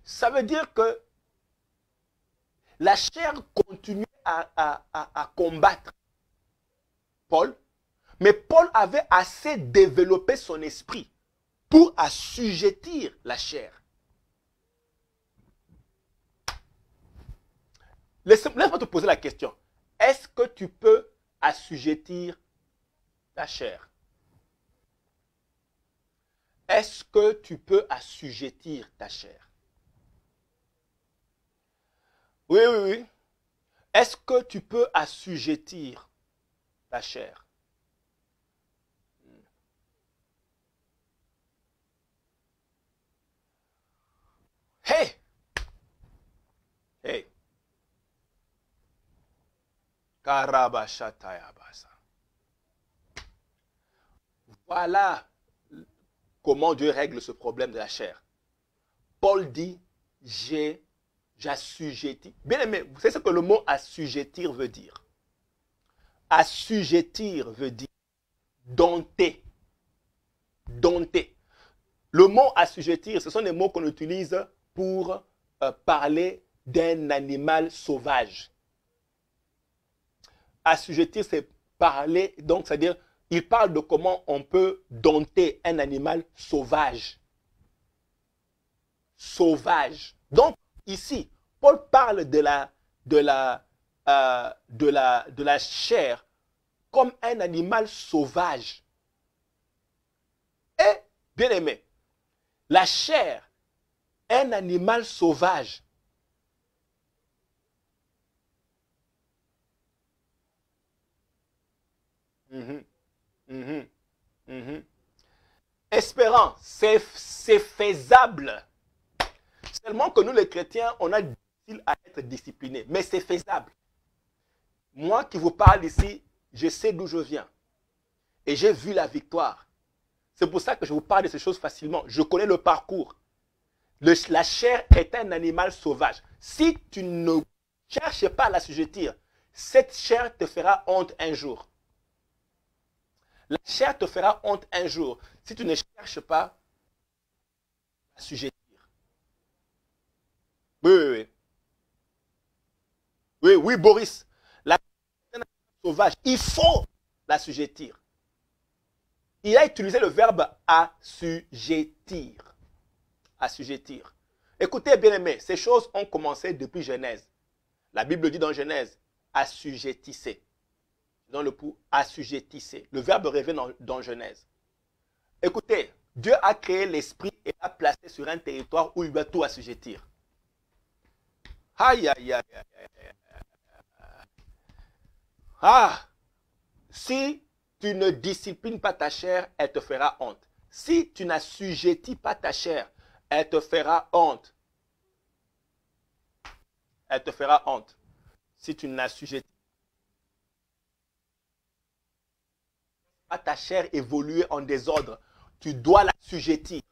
Ça veut dire que la chair continue à combattre Paul, mais Paul avait assez développé son esprit pour assujettir la chair. Laisse-moi te poser la question. Est-ce que tu peux assujettir ta chair? Est-ce que tu peux assujettir ta chair? Oui, oui, oui. Est-ce que tu peux assujettir ta chair? Hey! Hey! Voilà comment Dieu règle ce problème de la chair. Paul dit, j'assujettis. Bien aimé, vous savez ce que le mot assujettir veut dire? Assujettir veut dire dompter. Dompter. Le mot assujettir, ce sont des mots qu'on utilise pour parler d'un animal sauvage. Assujettir, c'est parler, donc c'est-à-dire, il parle de comment on peut dompter un animal sauvage. Sauvage. Donc, ici, Paul parle de la chair comme un animal sauvage. Et, bien aimé, la chair, un animal sauvage. Espérant, c'est faisable. Seulement que nous, les chrétiens, on a difficile à être disciplinés. Mais c'est faisable. Moi qui vous parle ici, je sais d'où je viens. Et j'ai vu la victoire. C'est pour ça que je vous parle de ces choses facilement. Je connais le parcours. La chair est un animal sauvage. Si tu ne Cherche pas à l'assujettir. Cette chair te fera honte un jour. La chair te fera honte un jour si tu ne cherches pas à l'assujettir. Oui, oui, oui. Oui, oui, Boris. La chair sauvage, il faut l'assujettir. Il a utilisé le verbe assujettir. Assujettir. Écoutez, bien-aimés, ces choses ont commencé depuis Genèse. La Bible dit dans Genèse, assujettissez. Dans le pou, assujettissez. Le verbe revient dans Genèse. Écoutez, Dieu a créé l'esprit et l'a placé sur un territoire où il doit tout assujettir. Aïe, aïe, aïe, aïe, aïe. Ah, si tu ne disciplines pas ta chair, elle te fera honte. Si tu n'assujettis pas ta chair, elle te fera honte. Elle te fera honte. Si tu n'assujettis pas ta chair évoluer en désordre, tu dois l'assujettir.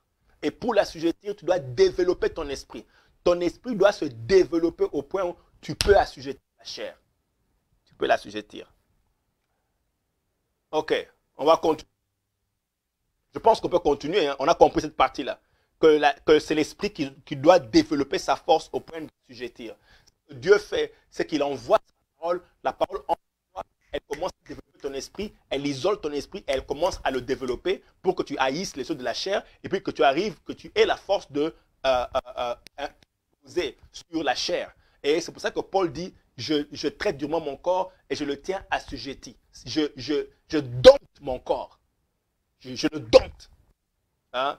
Et pour l'assujettir, tu dois développer ton esprit. Ton esprit doit se développer au point où tu peux assujettir la chair. Tu peux l'assujettir. Ok, on va continuer. Je pense qu'on peut continuer. Hein. On a compris cette partie-là. Que c'est l'esprit qui doit développer sa force au point de l'assujettir. Ce que Dieu fait, c'est qu'il envoie sa parole. La parole en toi, elle commence à développer ton esprit. Elle isole ton esprit. Elle commence à le développer pour que tu haïsses les choses de la chair. Et puis que tu arrives, que tu aies la force de imposer sur la chair. Et c'est pour ça que Paul dit, je traite durement mon corps et je le tiens assujetti. Je dompte mon corps. Je le dompte. Hein?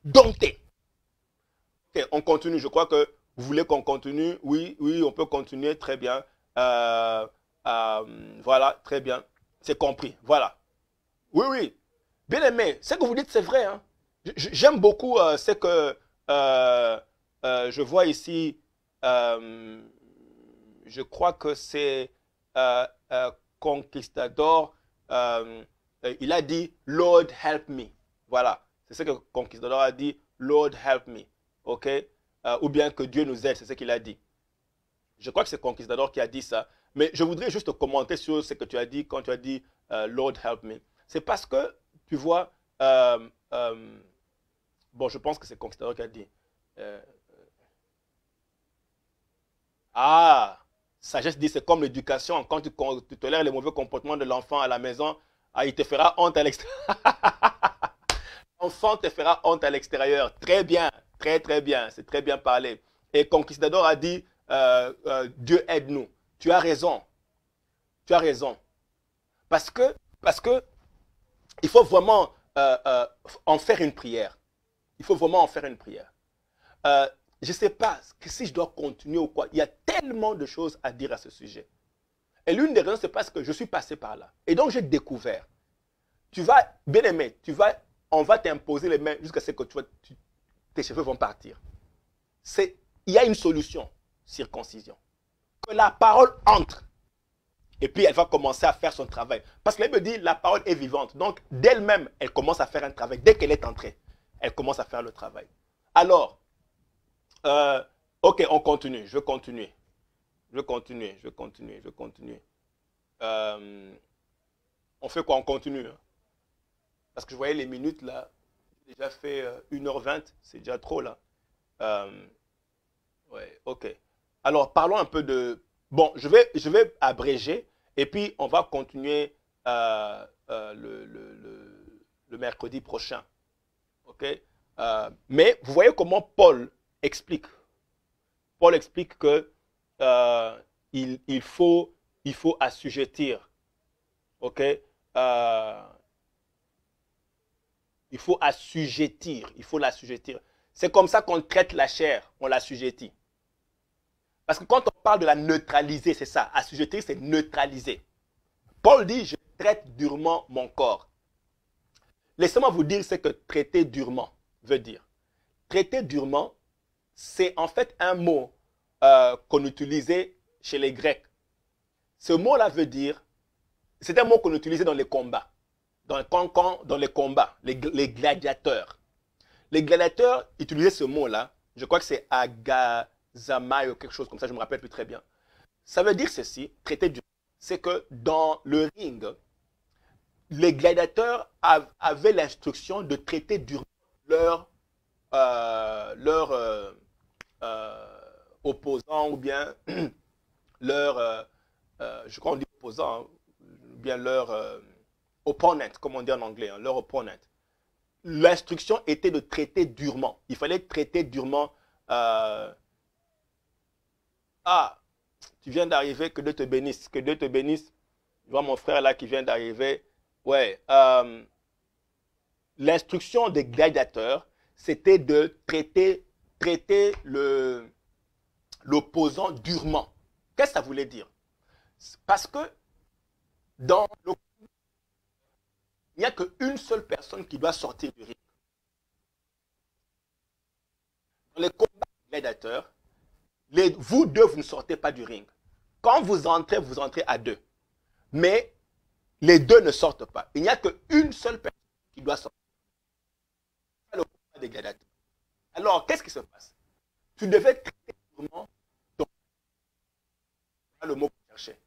Dompter. Ok, on continue. Je crois que vous voulez qu'on continue. Oui, oui, on peut continuer. Très bien. Voilà, très bien. C'est compris. Voilà. Oui, oui. Bien aimé, ce que vous dites, c'est vrai. Hein? J'aime beaucoup ce que je vois ici. Je crois que c'est Conquistador. Il a dit, Lord help me. Voilà. C'est ce que Conquistador a dit, Lord help me. OK? Ou bien que Dieu nous aide, c'est ce qu'il a dit. Je crois que c'est Conquistador qui a dit ça. Mais je voudrais juste commenter sur ce que tu as dit quand tu as dit Lord help me. C'est parce que, tu vois, bon, je pense que c'est Conquistador qui a dit. Sagesse dit, c'est comme l'éducation. Quand tu tolères les mauvais comportements de l'enfant à la maison, il te fera honte à l'extérieur. L'enfant te fera honte à l'extérieur. Très bien, très très bien. C'est très bien parlé. Et Conquistador a dit, Dieu aide-nous. Tu as raison. Tu as raison. Parce que il faut vraiment en faire une prière. Il faut vraiment en faire une prière. Je ne sais pas si je dois continuer ou quoi. Il y a tellement de choses à dire à ce sujet. Et l'une des raisons, c'est parce que je suis passé par là. Et donc, j'ai découvert. Tu vas, bien aimé, on va t'imposer les mains jusqu'à ce que tes cheveux vont partir. Il y a une solution, circoncision. Que la parole entre. Et puis, elle va commencer à faire son travail. Parce que la Bible dit, la parole est vivante. Donc, d'elle-même, elle commence à faire un travail. Dès qu'elle est entrée, elle commence à faire le travail. Alors, ok, on continue. Je vais continuer. On fait quoi? On continue. Hein? Parce que je voyais les minutes là. J'ai déjà fait 1h20. C'est déjà trop là. Ouais, ok. Alors, parlons un peu de... Bon, je vais abréger. Et puis, on va continuer le mercredi prochain. Ok? Mais vous voyez comment Paul explique. Paul explique que il faut assujettir. Ok? Il faut assujettir. Il faut l'assujettir. C'est comme ça qu'on traite la chair. On l'assujettit. Parce que quand on parle de la neutraliser, c'est ça. Assujettir, c'est neutraliser. Paul dit, je traite durement mon corps. Laissez-moi vous dire ce que traiter durement veut dire. Traiter durement, c'est en fait un mot qu'on utilisait chez les Grecs. Ce mot-là veut dire, c'est un mot qu'on utilisait dans les combats. Dans les combats, les gladiateurs. Les gladiateurs utilisaient ce mot-là Je crois que c'est Agazamai ou quelque chose comme ça, je ne me rappelle plus très bien. Ça veut dire ceci, traiter durement. C'est que dans le ring, les gladiateurs avaient l'instruction de traiter durement leur opposant ou bien leur, je crois qu'on dit opposant, hein, ou bien leur opponent, comme on dit en anglais, hein, leur opponent. L'instruction était de traiter durement. Il fallait traiter durement. Ah, tu viens d'arriver, que Dieu te bénisse, que Dieu te bénisse. Je vois mon frère là qui vient d'arriver. Ouais. L'instruction des gladiateurs, c'était de traiter l'opposant durement. Qu'est-ce que ça voulait dire? Parce que dans le il n'y a qu'une seule personne qui doit sortir du ring. Dans les combats gladiateurs, vous deux, vous ne sortez pas du ring. Quand vous entrez à deux. Mais les deux ne sortent pas. Il n'y a qu'une seule personne qui doit sortir. C'est le combat des gladiateurs. Alors, qu'est-ce qui se passe? Tu devais traiter durement ton... le mot que tu cherchais.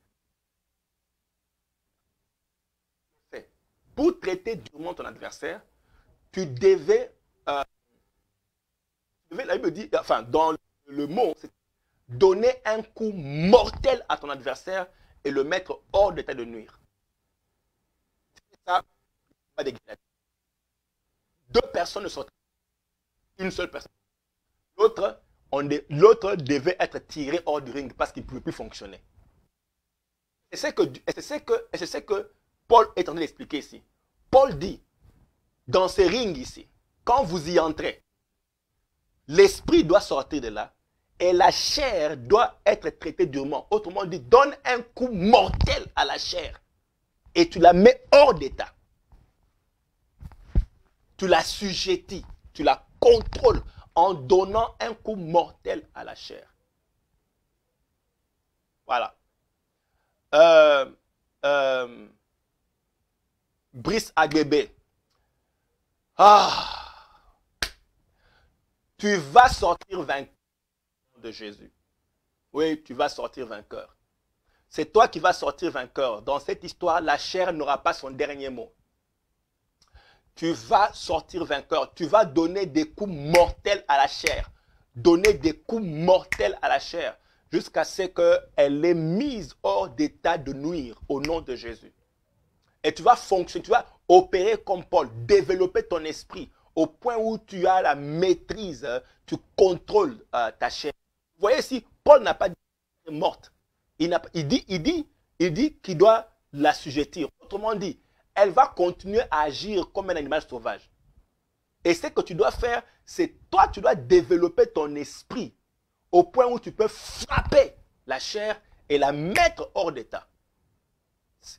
Pour traiter durement ton adversaire, tu devais, la Bible dit, enfin, dans le mot, c'est donner un coup mortel à ton adversaire et le mettre hors d'état de nuire. C'est ça, pas des gladiateurs. Deux personnes ne sont pas, une seule personne. L'autre devait être tiré hors du ring parce qu'il ne pouvait plus fonctionner. Et c'est ce que Paul est en train d'expliquer ici. Paul dit, dans ces rings ici, quand vous y entrez, l'esprit doit sortir de là et la chair doit être traitée durement. Autrement dit, donne un coup mortel à la chair et tu la mets hors d'état. Tu la sujettis, tu la contrôles en donnant un coup mortel à la chair. Voilà. Brice Agbébé. Tu vas sortir vainqueur de Jésus. Oui, tu vas sortir vainqueur. C'est toi qui vas sortir vainqueur. Dans cette histoire, la chair n'aura pas son dernier mot. Tu vas sortir vainqueur. Tu vas donner des coups mortels à la chair. Donner des coups mortels à la chair jusqu'à ce qu'elle est mise hors d'état de nuire au nom de Jésus. Et tu vas fonctionner, tu vas opérer comme Paul, développer ton esprit au point où tu as la maîtrise, tu contrôles ta chair. Vous voyez ici, Paul n'a pas dit qu'elle est morte. Il dit qu'il doit l'assujettir. Autrement dit, elle va continuer à agir comme un animal sauvage. Et ce que tu dois faire, c'est toi, tu dois développer ton esprit au point où tu peux frapper la chair et la mettre hors d'état.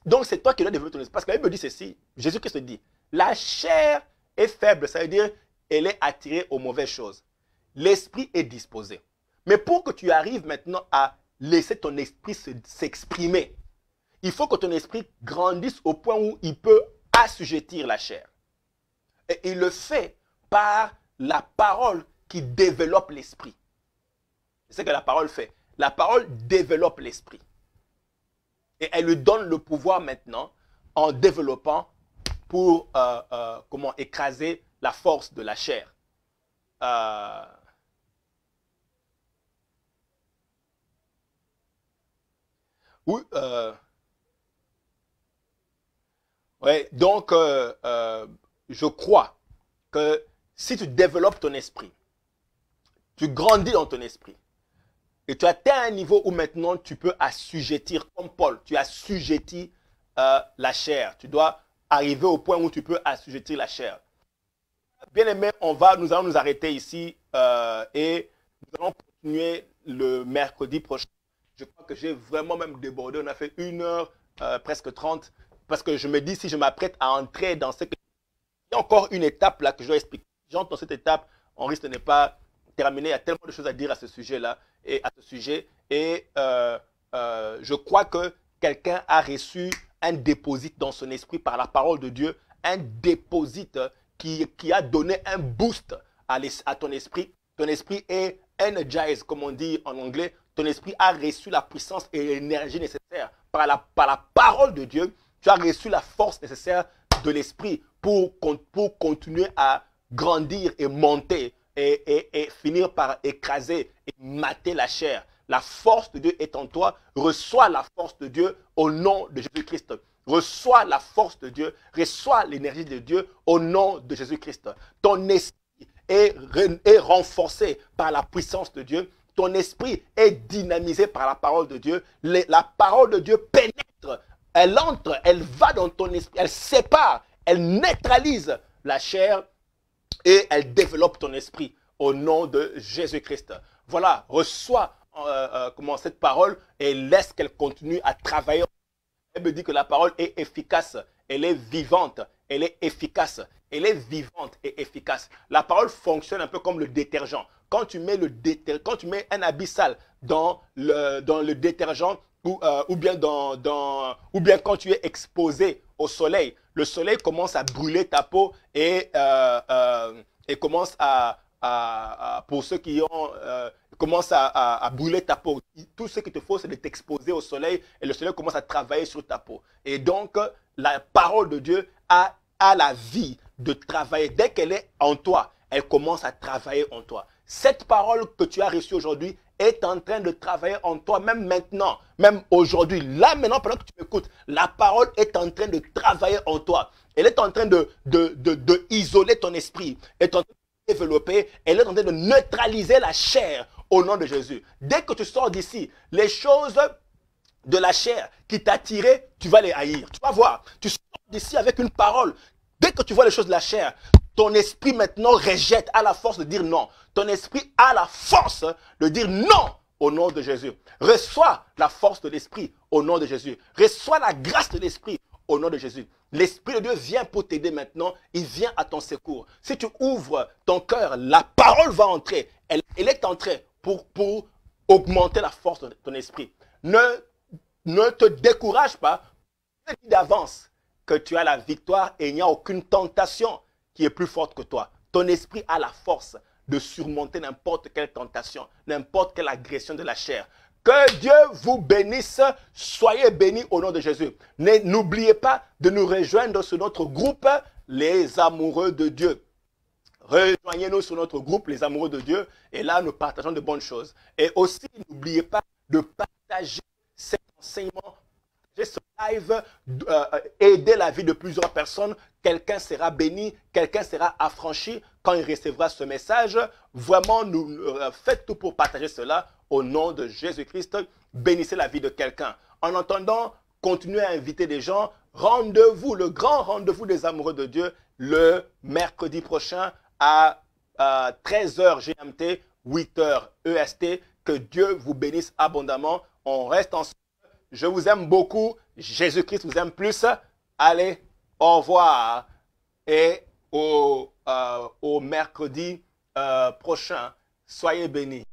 Donc, c'est toi qui dois développer ton esprit. Parce que la Bible dit ceci, Jésus-Christ dit, la chair est faible, ça veut dire elle est attirée aux mauvaises choses. L'esprit est disposé. Mais pour que tu arrives maintenant à laisser ton esprit s'exprimer, il faut que ton esprit grandisse au point où il peut assujettir la chair. Et il le fait par la parole qui développe l'esprit. C'est ce que la parole fait. La parole développe l'esprit. Et elle lui donne le pouvoir maintenant en développant pour comment écraser la force de la chair. Oui, ouais, donc je crois que si tu développes ton esprit, tu grandis dans ton esprit, et tu atteins un niveau où maintenant tu peux assujettir, comme Paul, tu assujettis la chair. Tu dois arriver au point où tu peux assujettir la chair. Bien aimé, nous allons nous arrêter ici et nous allons continuer le mercredi prochain. Je crois que j'ai vraiment même débordé. On a fait 1 heure, presque 30, parce que je me dis, si je m'apprête à entrer dans ce... Il y a encore une étape là que je dois expliquer. Si j'entre dans cette étape, on risque de ne pas terminer. Il y a tellement de choses à dire à ce sujet-là et à ce sujet. Et je crois que quelqu'un a reçu un déposit dans son esprit par la parole de Dieu, un déposit qui a donné un boost à ton esprit, ton esprit est energized, comme on dit en anglais. Ton esprit a reçu la puissance et l'énergie nécessaire par la parole de Dieu. Tu as reçu la force nécessaire de l'esprit pour continuer à grandir et monter et finir par écraser et mater la chair. La force de Dieu est en toi. Reçois la force de Dieu au nom de Jésus-Christ. Reçois la force de Dieu. Reçois l'énergie de Dieu au nom de Jésus-Christ. Ton esprit est renforcé par la puissance de Dieu. Ton esprit est dynamisé par la parole de Dieu. La parole de Dieu pénètre. Elle entre, elle va dans ton esprit. Elle sépare, elle neutralise la chair et elle développe ton esprit au nom de Jésus-Christ. Voilà, reçois cette parole et laisse qu'elle continue à travailler. Elle me dit que la parole est efficace, elle est vivante, elle est efficace, elle est vivante et efficace. La parole fonctionne un peu comme le détergent. Quand tu mets un habit sale dans le détergent ou bien quand tu es exposé au soleil, le soleil commence à brûler ta peau et commence pour ceux qui ont commence à brûler ta peau. Tout ce qu'il te faut, c'est de t'exposer au soleil et le soleil commence à travailler sur ta peau. Et donc, la parole de Dieu a la vie de travailler. Dès qu'elle est en toi, elle commence à travailler en toi. Cette parole que tu as reçue aujourd'hui est en train de travailler en toi, même maintenant, même aujourd'hui. Là, maintenant, pendant que tu m'écoutes, la parole est en train de travailler en toi. Elle est en train de isoler ton esprit. Elle est en train de développer. Elle est en train de neutraliser la chair au nom de Jésus. Dès que tu sors d'ici, les choses de la chair qui t'attiraient, tu vas les haïr. Tu vas voir. Tu sors d'ici avec une parole. Dès que tu vois les choses de la chair, ton esprit maintenant rejette, a la force de dire non. Ton esprit a la force de dire non au nom de Jésus. Reçois la force de l'esprit au nom de Jésus. Reçois la grâce de l'esprit au nom de Jésus. L'Esprit de Dieu vient pour t'aider maintenant. Il vient à ton secours. Si tu ouvres ton cœur, la parole va entrer. Elle est entrée pour augmenter la force de ton esprit. Ne te décourage pas. Je dis d'avance que tu as la victoire et il n'y a aucune tentation qui est plus forte que toi. Ton esprit a la force de surmonter n'importe quelle tentation, n'importe quelle agression de la chair. Que Dieu vous bénisse. Soyez bénis au nom de Jésus. N'oubliez pas de nous rejoindre sur notre groupe, les amoureux de Dieu. Rejoignez-nous sur notre groupe, les amoureux de Dieu. Et là, nous partageons de bonnes choses. Et aussi, n'oubliez pas de partager cet enseignement, ce live, aider la vie de plusieurs personnes. Quelqu'un sera béni, quelqu'un sera affranchi quand il recevra ce message. Vraiment, faites tout pour partager cela au nom de Jésus-Christ. Bénissez la vie de quelqu'un. En attendant, continuez à inviter des gens. Rendez-vous, le grand rendez-vous des amoureux de Dieu, le mercredi prochain à 13h GMT, 8h EST. Que Dieu vous bénisse abondamment. On reste ensemble. Je vous aime beaucoup. Jésus-Christ vous aime plus. Allez, au revoir. Et au mercredi prochain, soyez bénis.